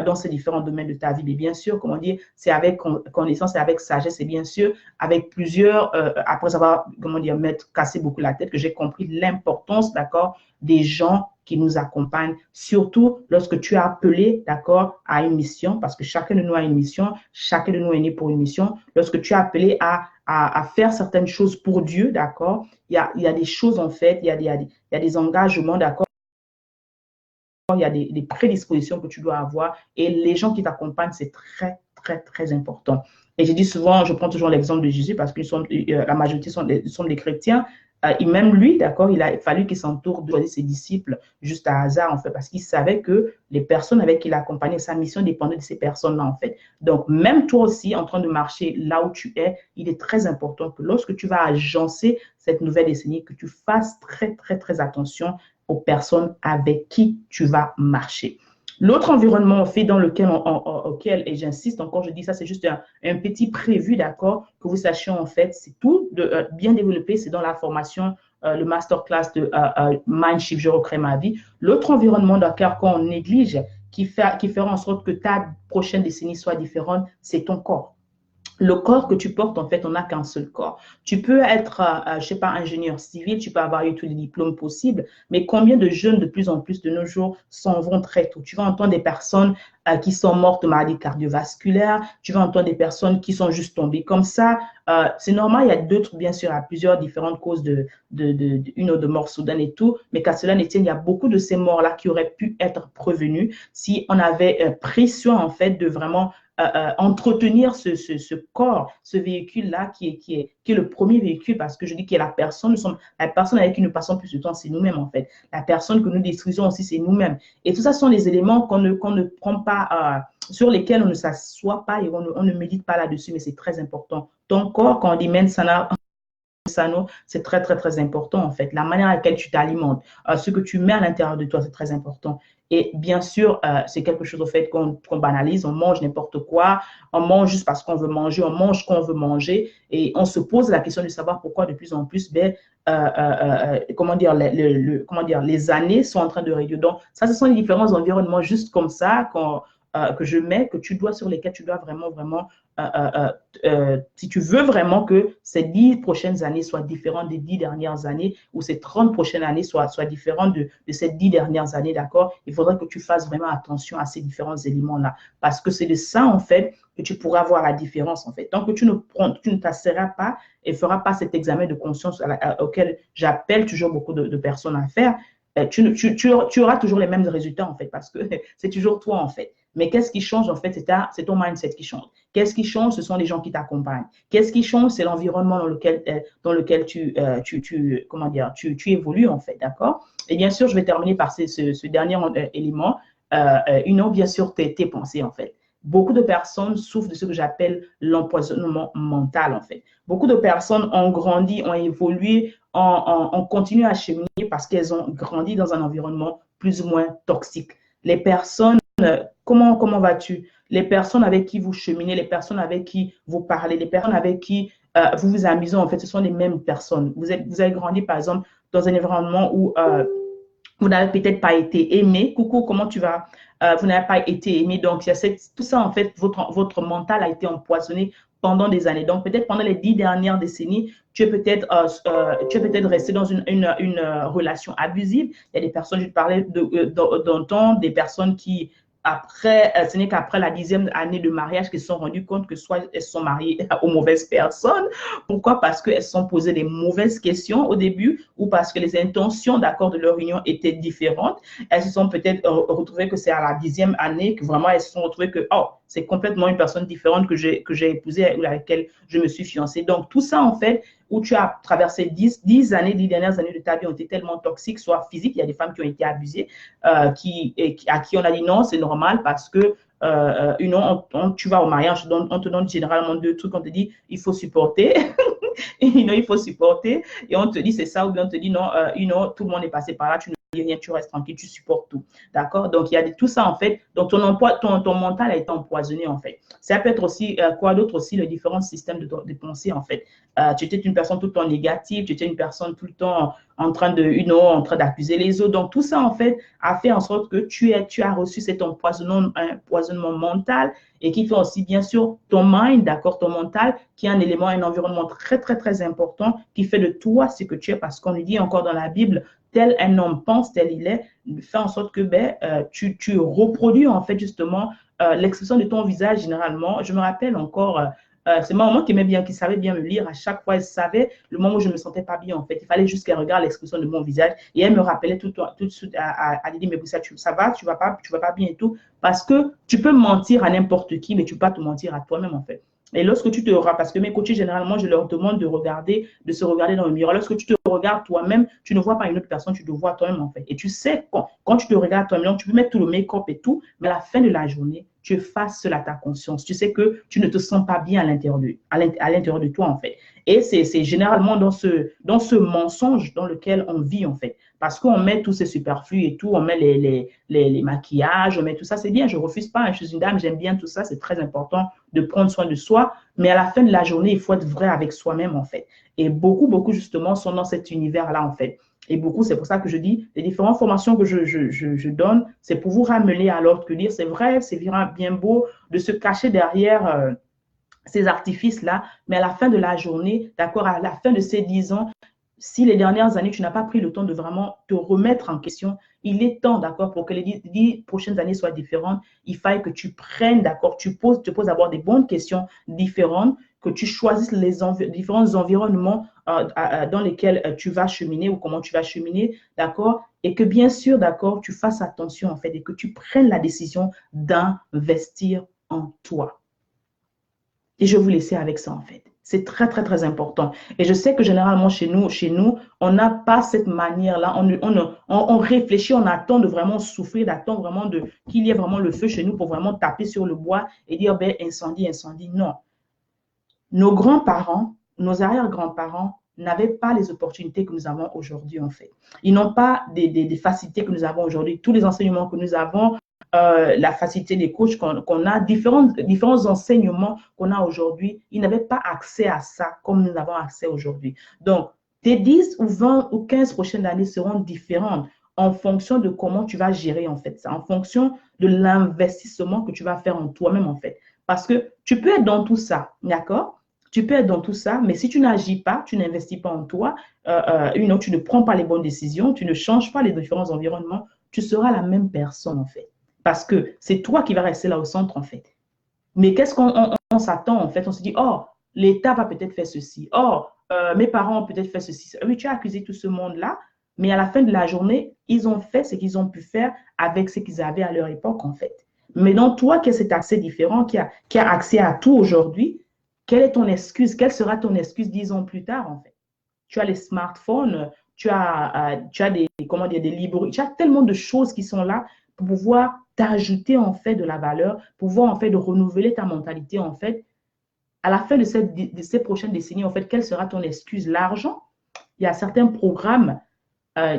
A: dans ces différents domaines de ta vie. Mais bien sûr, comment dire, c'est avec connaissance et avec sagesse et bien sûr, avec plusieurs, après avoir, comment dire, m'être cassé beaucoup la tête, que j'ai compris l'importance, d'accord, des gens qui nous accompagnent, surtout lorsque tu es appelé, d'accord, à une mission, parce que chacun de nous a une mission, chacun de nous est né pour une mission. Lorsque tu es appelé à faire certaines choses pour Dieu, d'accord, il y a des choses, en fait, il y a des engagements, d'accord, il y a des prédispositions que tu dois avoir et les gens qui t'accompagnent, c'est très, très, très important. Et je dis souvent, je prends toujours l'exemple de Jésus parce que la majorité sont des chrétiens. Et même lui, d'accord, il a fallu qu'il s'entoure de ses disciples juste à hasard, en fait, parce qu'il savait que les personnes avec qui il accompagnait, sa mission dépendait de ces personnes-là, en fait. Donc, même toi aussi, en train de marcher là où tu es, il est très important que lorsque tu vas agencer cette nouvelle décennie, que tu fasses très, très, très attention aux personnes avec qui tu vas marcher. L'autre environnement, en fait, dans auquel, et j'insiste encore, je dis ça, c'est juste un petit prévu, d'accord, que vous sachiez, en fait, c'est tout bien développé, c'est dans la formation, le masterclass de Mindshift, je recrée ma vie. L'autre environnement dans lequel on néglige, qui fera en sorte que ta prochaine décennie soit différente, c'est ton corps. Le corps que tu portes, en fait, on n'a qu'un seul corps. Tu peux être, je ne sais pas, ingénieur civil, tu peux avoir eu tous les diplômes possibles, mais combien de jeunes de plus en plus de nos jours s'en vont très tôt? Tu vas entendre des personnes qui sont mortes de maladies cardiovasculaires, tu vas entendre des personnes qui sont juste tombées comme ça. C'est normal, il y a d'autres, bien sûr, à plusieurs différentes causes une ou de mort soudaine et tout, mais qu'à cela ne tienne, il y a beaucoup de ces morts-là qui auraient pu être prévenues si on avait pris soin, en fait, de vraiment entretenir ce corps, ce véhicule-là qui est le premier véhicule, parce que je dis que la personne avec qui nous passons plus de temps, c'est nous-mêmes en fait. La personne que nous détruisons aussi, c'est nous-mêmes. Et tout ça sont des éléments qu'on ne prend pas, sur lesquels on ne s'assoit pas et on ne médite pas là-dessus, mais c'est très important. Ton corps, quand on dit mensana, c'est très, très, très important en fait. La manière à laquelle tu t'alimentes, ce que tu mets à l'intérieur de toi, c'est très important. Et bien sûr, c'est quelque chose au fait qu'on banalise. On mange n'importe quoi, on mange juste parce qu'on veut manger, on mange quand on veut manger. Et on se pose la question de savoir pourquoi de plus en plus, comment dire, les années sont en train de réduire. Donc, ça, ce sont les différents environnements juste comme ça que je mets, sur lesquels tu dois vraiment, vraiment si tu veux vraiment que ces 10 prochaines années soient différentes des 10 dernières années ou ces 30 prochaines années soient différentes de ces 10 dernières années, d'accord? Il faudrait que tu fasses vraiment attention à ces différents éléments-là parce que c'est de ça, en fait, que tu pourras voir la différence, en fait. Tant que tu ne t'asseras pas et feras pas cet examen de conscience auquel j'appelle toujours beaucoup de personnes à faire, tu auras toujours les mêmes résultats, en fait, parce que c'est toujours toi, en fait. Mais qu'est-ce qui change, en fait, c'est ton mindset qui change. Qu'est-ce qui change? Ce sont les gens qui t'accompagnent. Qu'est-ce qui change? C'est l'environnement dans lequel comment dire, tu évolues, en fait, d'accord? Et bien sûr, je vais terminer par ce dernier élément, bien sûr, tes pensées, en fait. Beaucoup de personnes souffrent de ce que j'appelle l'empoisonnement mental, en fait. Beaucoup de personnes ont grandi, ont évolué, ont continué à cheminer parce qu'elles ont grandi dans un environnement plus ou moins toxique. Les personnes, comment vas-tu? Les personnes avec qui vous cheminez, les personnes avec qui vous parlez, les personnes avec qui vous vous amusez, en fait, ce sont les mêmes personnes. Vous avez grandi, par exemple, dans un environnement où vous n'avez peut-être pas été aimé. Coucou, comment tu vas? Vous n'avez pas été aimé. Donc, tout ça, en fait, votre mental a été empoisonné pendant des années. Donc, peut-être pendant les 10 dernières décennies, tu es peut-être resté dans une relation abusive. Il y a des personnes, je te parlais d'antan, des personnes qui ce n'est qu'après la 10e année de mariage qu'ils se sont rendus compte que soit elles sont mariées aux mauvaises personnes. Pourquoi? Parce qu'elles se sont posées des mauvaises questions au début ou parce que les intentions d'accord de leur union étaient différentes. Elles se sont peut-être retrouvées que c'est à la 10e année que vraiment elles se sont retrouvées que, oh, c'est complètement une personne différente que j'ai épousée ou avec laquelle je me suis fiancée. Donc, tout ça, en fait, où tu as traversé 10 dernières années de ta vie ont été tellement toxiques, soit physiques, il y a des femmes qui ont été abusées, à qui on a dit non, c'est normal parce que tu vas au mariage, on te donne généralement 2 trucs, on te dit il faut supporter, il faut supporter, et on te dit c'est ça, ou bien on te dit non, tout le monde est passé par là, tu ne dis rien, tu restes tranquille, tu supportes tout, d'accord? Donc il y a tout ça en fait, donc ton mental a été empoisonné en fait. Ça peut être aussi, quoi d'autre aussi, les différents systèmes de pensée en fait. Tu étais une personne tout le temps négative, tu étais une personne tout le temps en train d'accuser les autres, donc tout ça en fait a fait en sorte que tu as reçu cet empoisonnement mental et qui fait aussi, bien sûr, ton mind, d'accord, ton mental, qui est un élément, un environnement très, très, très important, qui fait de toi ce que tu es, parce qu'on nous dit encore dans la Bible, tel un homme pense, tel il est, fait en sorte que tu reproduis, en fait, justement, l'expression de ton visage, généralement. Je me rappelle encore, c'est ma maman qui savait bien me lire. À chaque fois, elle savait le moment où je ne me sentais pas bien, en fait. Il fallait juste qu'elle regarde l'expression de mon visage. Et elle me rappelait tout de suite à dire, mais ça va, tu vas pas bien et tout. Parce que tu peux mentir à n'importe qui, mais tu ne peux pas te mentir à toi-même, en fait. Et lorsque tu te regardes, parce que mes coachs, généralement, je leur demande de se regarder dans le miroir. Lorsque tu te regardes toi-même, tu ne vois pas une autre personne, tu te vois toi-même, en fait. Et tu sais, quand tu te regardes toi-même, tu peux mettre tout le make-up et tout, mais à la fin de la journée, tu es face seul à ta conscience. Tu sais que tu ne te sens pas bien à l'intérieur de toi, en fait. Et c'est généralement dans ce mensonge dans lequel on vit, en fait. Parce qu'on met tous ces superflus et tout, on met les maquillages, on met tout ça, c'est bien, je ne refuse pas, je suis une dame, j'aime bien tout ça, c'est très important de prendre soin de soi, mais à la fin de la journée, il faut être vrai avec soi-même, en fait. Et beaucoup, justement, sont dans cet univers-là, en fait. Et beaucoup, c'est pour ça que je dis, les différentes formations que je donne, c'est pour vous ramener à l'ordre que dire, c'est vrai, c'est bien beau de se cacher derrière ces artifices-là, mais à la fin de la journée, d'accord, à la fin de ces 10 ans, si les dernières années, tu n'as pas pris le temps de vraiment te remettre en question, il est temps, d'accord, pour que les 10 prochaines années soient différentes, il faille que tu prennes, d'accord, te poses d'abord des bonnes questions différentes, que tu choisisses les différents environnements dans lesquels tu vas cheminer ou comment tu vas cheminer, d'accord, et que bien sûr, d'accord, tu fasses attention, en fait, et que tu prennes la décision d'investir en toi. Et je vais vous laisser avec ça, en fait. C'est très, très, très important. Et je sais que généralement, chez nous, on n'a pas cette manière-là. On réfléchit, on attend de vraiment souffrir, d'attendre vraiment qu'il y ait vraiment le feu chez nous pour vraiment taper sur le bois et dire, ben, incendie, incendie. Non. Nos grands-parents, nos arrière-grands-parents n'avaient pas les opportunités que nous avons aujourd'hui, en fait. Ils n'ont pas des facilités que nous avons aujourd'hui. Tous les enseignements que nous avons, la facilité des coachs qu'on a, différents enseignements qu'on a aujourd'hui, ils n'avaient pas accès à ça comme nous avons accès aujourd'hui. Donc, tes 10 ou 20 ou 15 prochaines années seront différentes en fonction de comment tu vas gérer en fait ça, en fonction de l'investissement que tu vas faire en toi-même en fait. Parce que tu peux être dans tout ça, d'accord? Tu peux être dans tout ça, mais si tu n'agis pas, tu n'investis pas en toi, tu ne prends pas les bonnes décisions, tu ne changes pas les différents environnements, tu seras la même personne en fait. Parce que c'est toi qui vas rester là au centre en fait. Mais qu'est-ce qu'on s'attend en fait? On se dit, oh, l'État va peut-être faire ceci. Oh, mes parents ont peut-être fait ceci. Oui, tu as accusé tout ce monde-là, mais à la fin de la journée, ils ont fait ce qu'ils ont pu faire avec ce qu'ils avaient à leur époque en fait. Mais dans toi qui as cet accès différent, qui a accès à tout aujourd'hui, quelle est ton excuse? Quelle sera ton excuse 10 ans plus tard, en fait? Tu as les smartphones, tu as des, comment dire, des librairies, tu as tellement de choses qui sont là pour pouvoir t'ajouter, en fait, de la valeur, pouvoir, en fait, de renouveler ta mentalité, en fait. À la fin de ces prochaines décennies, en fait, quelle sera ton excuse? L'argent? Il y a certains programmes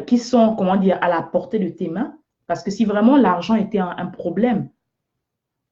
A: qui sont, comment dire, à la portée de tes mains. Parce que si vraiment l'argent était un problème,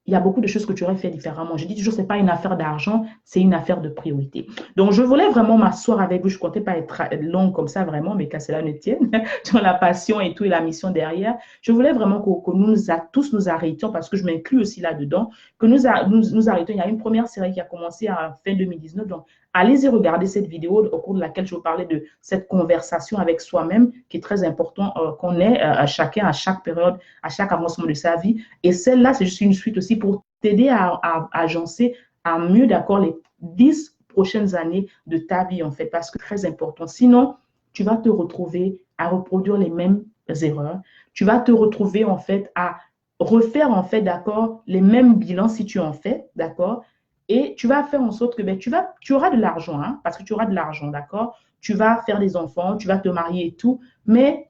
A: il y a beaucoup de choses que tu aurais fait différemment. Je dis toujours, ce n'est pas une affaire d'argent, c'est une affaire de priorité. Donc, je voulais vraiment m'asseoir avec vous. Je ne comptais pas être longue comme ça, vraiment, mais qu'à cela ne tienne, sur la passion et tout, et la mission derrière. Je voulais vraiment que tous nous arrêtions, parce que je m'inclus aussi là-dedans, que nous arrêtions. Il y a une première série qui a commencé en fin 2019. Donc, allez-y regarder cette vidéo au cours de laquelle je vous parlais de cette conversation avec soi-même, qui est très important qu'on ait chacun à chaque période, à chaque avancement de sa vie. Et celle-là, c'est juste une suite aussi pour t'aider à agencer à mieux, d'accord, les 10 prochaines années de ta vie, en fait, parce que c'est très important. Sinon, tu vas te retrouver à reproduire les mêmes erreurs. Tu vas te retrouver, en fait, à refaire, en fait, d'accord, les mêmes bilans si tu en fais, d'accord, et tu vas faire en sorte que ben, tu auras de l'argent, hein, parce que tu auras de l'argent, d'accord, tu vas faire des enfants, tu vas te marier et tout, mais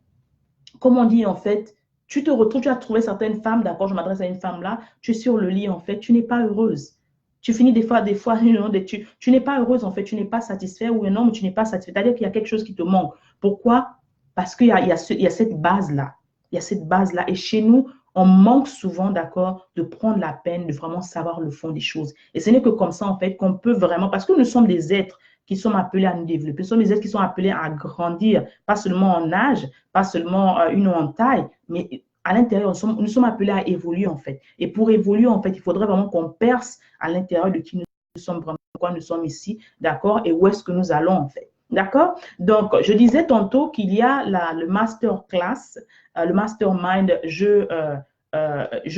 A: comme on dit, en fait, tu te retrouves, tu as trouvé certaines femmes, d'accord, je m'adresse à une femme là, tu es sur le lit, en fait, tu n'es pas heureuse. Tu finis des fois, tu n'es pas heureuse, en fait, tu n'es pas satisfait ou un homme, tu n'es pas satisfait. C'est-à-dire qu'il y a quelque chose qui te manque. Pourquoi? Parce qu'il y a cette base-là. Il y a cette base-là. Et chez nous, on manque souvent, d'accord, de prendre la peine de vraiment savoir le fond des choses. Et ce n'est que comme ça, en fait, qu'on peut vraiment, parce que nous sommes des êtres qui sont appelés à nous développer, nous sommes des êtres qui sont appelés à grandir, pas seulement en âge, pas seulement en taille, mais à l'intérieur, nous sommes appelés à évoluer en fait. Et pour évoluer, en fait, il faudrait vraiment qu'on perce à l'intérieur de qui nous sommes vraiment, pourquoi nous sommes ici, d'accord, et où est-ce que nous allons en fait. D'accord? Donc, je disais tantôt qu'il y a le masterclass, le mastermind, je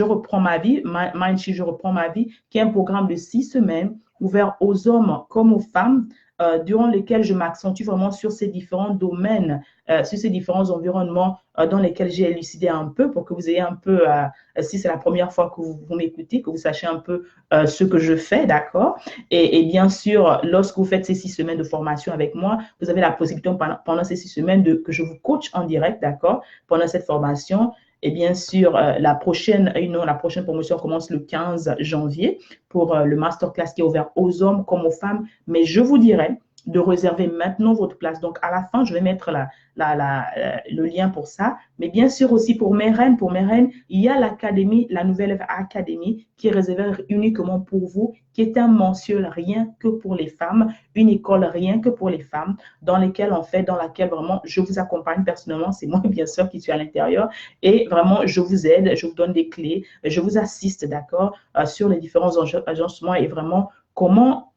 A: reprends ma vie, Mindshi, je reprends ma vie, qui est un programme de 6 semaines ouvert aux hommes comme aux femmes, durant lesquels je m'accentue vraiment sur ces différents domaines, sur ces différents environnements dans lesquels j'ai élucidé un peu pour que vous ayez un peu, si c'est la première fois que vous m'écoutez, que vous sachiez un peu ce que je fais, d'accord? Et bien sûr, lorsque vous faites ces 6 semaines de formation avec moi, vous avez la possibilité pendant ces 6 semaines que je vous coach en direct, d'accord? Pendant cette formation. Et bien sûr, la prochaine promotion commence le 15 janvier pour le masterclass qui est ouvert aux hommes comme aux femmes. Mais je vous dirais de réserver maintenant votre place. Donc, à la fin, je vais mettre le lien pour ça. Mais bien sûr aussi pour mes reines, il y a l'académie, la nouvelle académie qui est réservée uniquement pour vous, qui est un mensuel rien que pour les femmes, une école rien que pour les femmes, dans laquelle vraiment je vous accompagne personnellement. C'est moi, bien sûr, qui suis à l'intérieur. Et vraiment, je vous aide, je vous donne des clés, je vous assiste, d'accord, sur les différents agencements et vraiment comment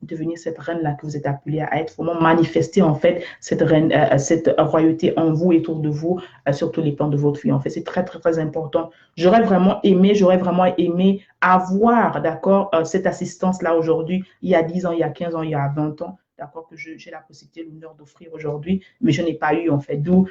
A: devenir cette reine-là que vous êtes appelée à être, vraiment manifester en fait cette reine, cette royauté en vous et autour de vous, sur tous les plans de votre vie. En fait, c'est très, très, très important. J'aurais vraiment aimé avoir, d'accord, cette assistance-là aujourd'hui, il y a 10 ans, il y a 15 ans, il y a 20 ans. d'accord, que j'ai la possibilité, l'honneur d'offrir aujourd'hui, mais je n'ai pas eu, en fait, d'où,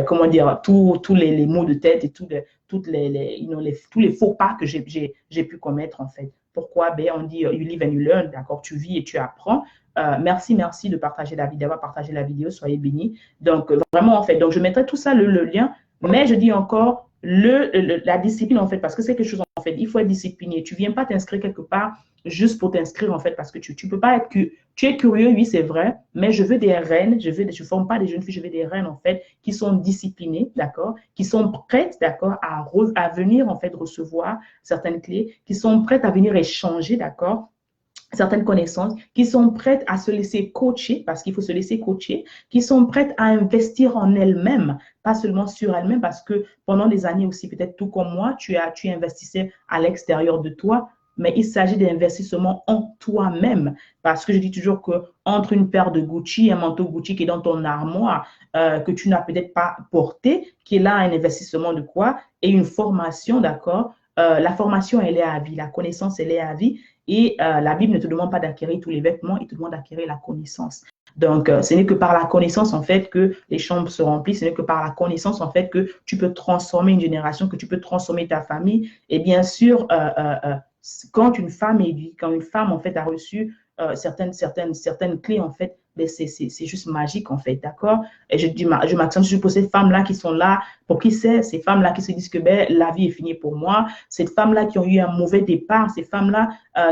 A: comment dire, tous les maux de tête et tous les faux pas que j'ai pu commettre, en fait. Pourquoi? Ben, on dit, you live and you learn, d'accord, tu vis et tu apprends. Merci de partager la vidéo, d'avoir partagé la vidéo, soyez bénis. Donc, vraiment, en fait, donc je mettrai tout ça, le lien, mais je dis encore, la discipline, en fait, parce que c'est quelque chose, en fait, il faut être discipliné. Tu ne viens pas t'inscrire quelque part juste pour t'inscrire, en fait, parce que tu ne peux pas être que tu es curieux, oui, c'est vrai, mais je veux des reines, je ne forme pas des jeunes filles, je veux des reines, en fait, qui sont disciplinées, d'accord, qui sont prêtes, d'accord, à venir, en fait, recevoir certaines clés, qui sont prêtes à venir échanger, d'accord, certaines connaissances, qui sont prêtes à se laisser coacher, parce qu'il faut se laisser coacher, qui sont prêtes à investir en elles-mêmes, pas seulement sur elles-mêmes, parce que pendant des années aussi, peut-être tout comme moi, tu investissais à l'extérieur de toi, mais il s'agit d'investissement en toi-même, parce que je dis toujours que entre une paire de Gucci, un manteau Gucci qui est dans ton armoire, que tu n'as peut-être pas porté, qui est là un investissement de quoi, et une formation, d'accord, la formation, elle est à vie, la connaissance, elle est à vie, et la Bible ne te demande pas d'acquérir tous les vêtements, il te demande d'acquérir la connaissance. Donc, ce n'est que par la connaissance, en fait, que les chambres se remplissent. Ce n'est que par la connaissance, en fait, que tu peux transformer une génération, que tu peux transformer ta famille. Et bien sûr, quand une femme, en fait, a reçu certaines clés, en fait, ben c'est juste magique, en fait, d'accord? Et je m'accentue sur pour ces femmes-là qui sont là, pour qui c'est, ces femmes-là qui se disent que ben, la vie est finie pour moi, ces femmes-là qui ont eu un mauvais départ, ces femmes-là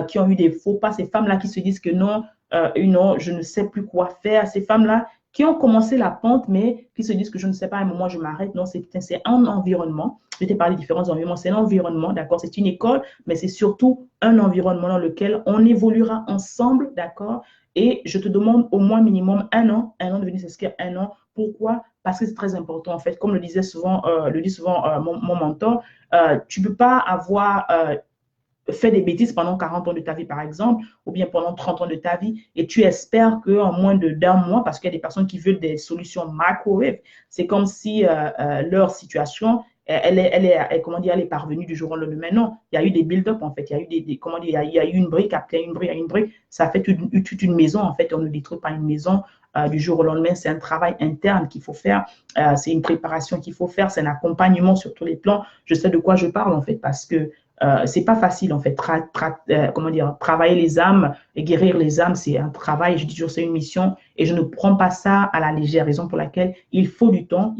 A: qui ont eu des faux pas, ces femmes-là qui se disent que non, non, je ne sais plus quoi faire, ces femmes-là qui ont commencé la pente, mais qui se disent que je ne sais pas, à un moment, je m'arrête. Non, c'est un environnement. Je t'ai parlé de différents environnements. C'est un environnement, d'accord? C'est une école, mais c'est surtout un environnement dans lequel on évoluera ensemble, d'accord? Et je te demande au moins minimum un an de venir s'inscrire, un an. Pourquoi? Parce que c'est très important, en fait. Comme le dit souvent mon mentor, tu ne peux pas avoir fait des bêtises pendant 40 ans de ta vie, par exemple, ou bien pendant 30 ans de ta vie, et tu espères qu'en moins d'un mois, parce qu'il y a des personnes qui veulent des solutions microwave, c'est comme si leur situation, comment dire, elle est parvenue du jour au lendemain. Non, il y a eu des build-up, en fait. Il y a eu comment dire, il y a eu une brique après une brique, une brique. Ça fait toute une maison, en fait. On ne détruit pas une maison du jour au lendemain. C'est un travail interne qu'il faut faire. C'est une préparation qu'il faut faire. C'est un accompagnement sur tous les plans. Je sais de quoi je parle, en fait, parce que c'est pas facile en fait. Comment dire, travailler les âmes et guérir les âmes, c'est un travail. Je dis toujours, c'est une mission et je ne prends pas ça à la légère. Raison pour laquelle il faut du temps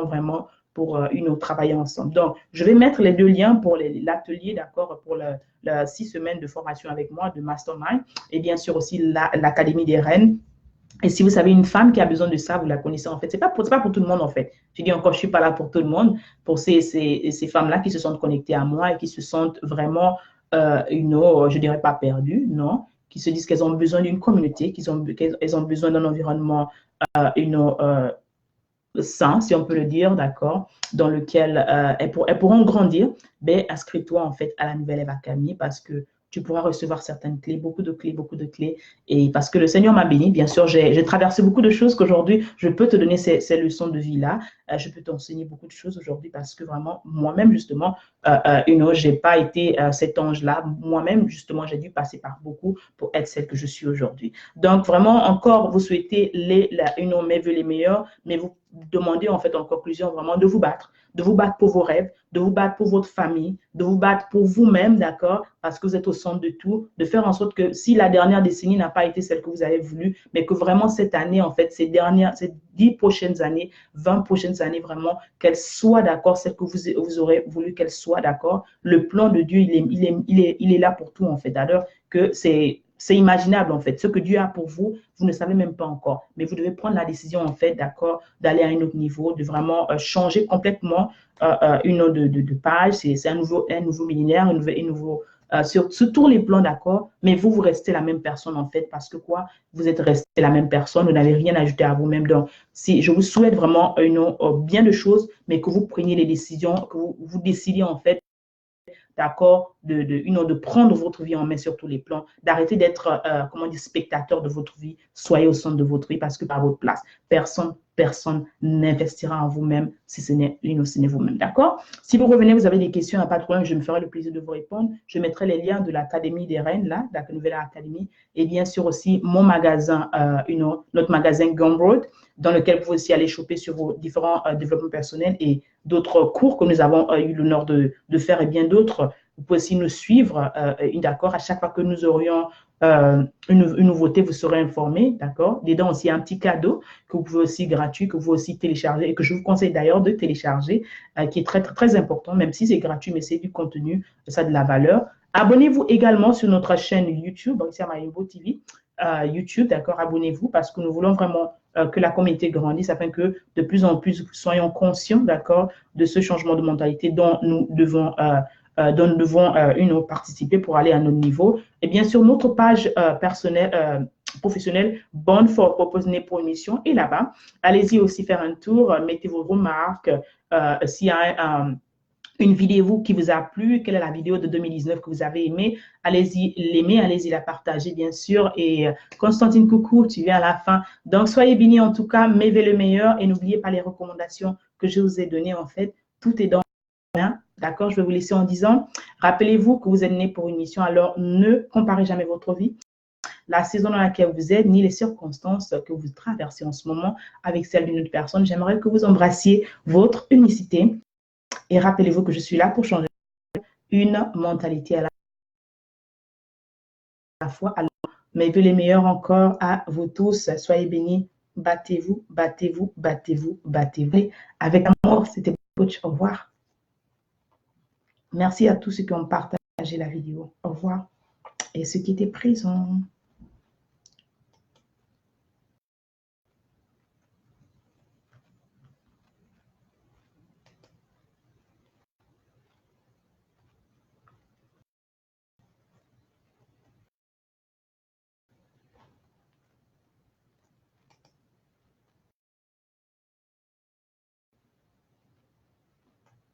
A: vraiment pour travailler ensemble. Donc, je vais mettre les deux liens pour l'atelier, d'accord, pour 6 semaines de formation avec moi de Mastermind et bien sûr aussi l'Académie des Reines. Et si vous savez une femme qui a besoin de ça, vous la connaissez en fait. C'est pas pour tout le monde en fait. Je dis encore, je suis pas là pour tout le monde. Pour ces femmes-là qui se sentent connectées à moi et qui se sentent vraiment, je dirais pas perdues, non, qui se disent qu'elles ont besoin d'une communauté, qu'elles ont besoin d'un environnement, sain, si on peut le dire, d'accord, dans lequel elles pourront grandir. Ben, inscris-toi en fait à la Nouvelle Ève Academy parce que tu pourras recevoir certaines clés, beaucoup de clés. Et parce que le Seigneur m'a béni, bien sûr, j'ai traversé beaucoup de choses qu'aujourd'hui, je peux te donner ces leçons de vie-là. Je peux t'enseigner beaucoup de choses aujourd'hui parce que vraiment, moi-même, justement, je n'ai pas été cet ange-là. Moi-même, justement, j'ai dû passer par beaucoup pour être celle que je suis aujourd'hui. Donc, vraiment, encore, vous souhaitez mes vœux les meilleurs, mais vous demandez en fait en conclusion vraiment de vous battre pour vos rêves, de vous battre pour votre famille, de vous battre pour vous-même, d'accord, parce que vous êtes au centre de tout, de faire en sorte que si la dernière décennie n'a pas été celle que vous avez voulu, mais que vraiment cette année, en fait, ces 10 prochaines années, 20 prochaines années, vraiment, qu'elles soient d'accord, celles que vous aurez voulu qu'elles soient d'accord. Le plan de Dieu, il est là pour tout, en fait. Alors que c'est imaginable, en fait. Ce que Dieu a pour vous, vous ne savez même pas encore. Mais vous devez prendre la décision, en fait, d'accord, d'aller à un autre niveau, de vraiment changer complètement de page. C'est un nouveau millénaire, sur tous les plans, d'accord, mais vous restez la même personne, en fait, parce que quoi? Vous êtes resté la même personne, vous n'avez rien ajouté à vous-même. Donc, si je vous souhaite vraiment bien de choses, mais que vous preniez les décisions, que vous décidiez, en fait, d'accord, de prendre votre vie en main sur tous les plans, d'arrêter d'être, comment dire, spectateur de votre vie. Soyez au centre de votre vie parce que par votre place, personne n'investira en vous-même si ce n'est vous-même, d'accord? Si vous revenez, vous avez des questions, pas de problème, je me ferai le plaisir de vous répondre. Je mettrai les liens de l'Académie des Reines, là, de la nouvelle Académie, et bien sûr aussi mon magasin, notre magasin Gumroad, dans lequel vous pouvez aussi aller choper sur vos différents développements personnels et d'autres cours que nous avons eu l'honneur de faire et bien d'autres. Vous pouvez aussi nous suivre, d'accord, à chaque fois que nous aurions une nouveauté, vous serez informé, d'accord. Dedans aussi, il y a un petit cadeau que vous pouvez aussi gratuit, que vous pouvez aussi télécharger et que je vous conseille d'ailleurs de télécharger, qui est très, très, très important, même si c'est gratuit, mais c'est du contenu, ça a de la valeur. Abonnez-vous également sur notre chaîne YouTube, ici à Mayimbo TV, YouTube, d'accord, abonnez-vous parce que nous voulons vraiment que la communauté grandisse afin que de plus en plus soyons conscients, d'accord, de ce changement de mentalité dont nous devons participer pour aller à notre niveau. Et bien sûr, notre page personnelle, professionnelle, Born for Purpose, née pour une mission, est là-bas. Allez-y aussi faire un tour, mettez vos remarques. S'il y a une vidéo qui vous a plu, quelle est la vidéo de 2019 que vous avez aimée, allez-y l'aimer, allez-y la partager, bien sûr. Et Constantine, coucou, tu viens à la fin. Donc, soyez bénis en tout cas, m'éveillez le meilleur et n'oubliez pas les recommandations que je vous ai données. En fait, tout est dans d'accord, je vais vous laisser en disant, rappelez-vous que vous êtes né pour une mission, alors ne comparez jamais votre vie, la saison dans laquelle vous êtes, ni les circonstances que vous traversez en ce moment avec celle d'une autre personne. J'aimerais que vous embrassiez votre unicité et rappelez-vous que je suis là pour changer une mentalité à la fois. Alors, mais les meilleurs encore à vous tous. Soyez bénis. Battez-vous, battez-vous, battez-vous, battez-vous. Avec amour, c'était coach. Au revoir. Merci à tous ceux qui ont partagé la vidéo. Au revoir. Et ceux qui étaient présents.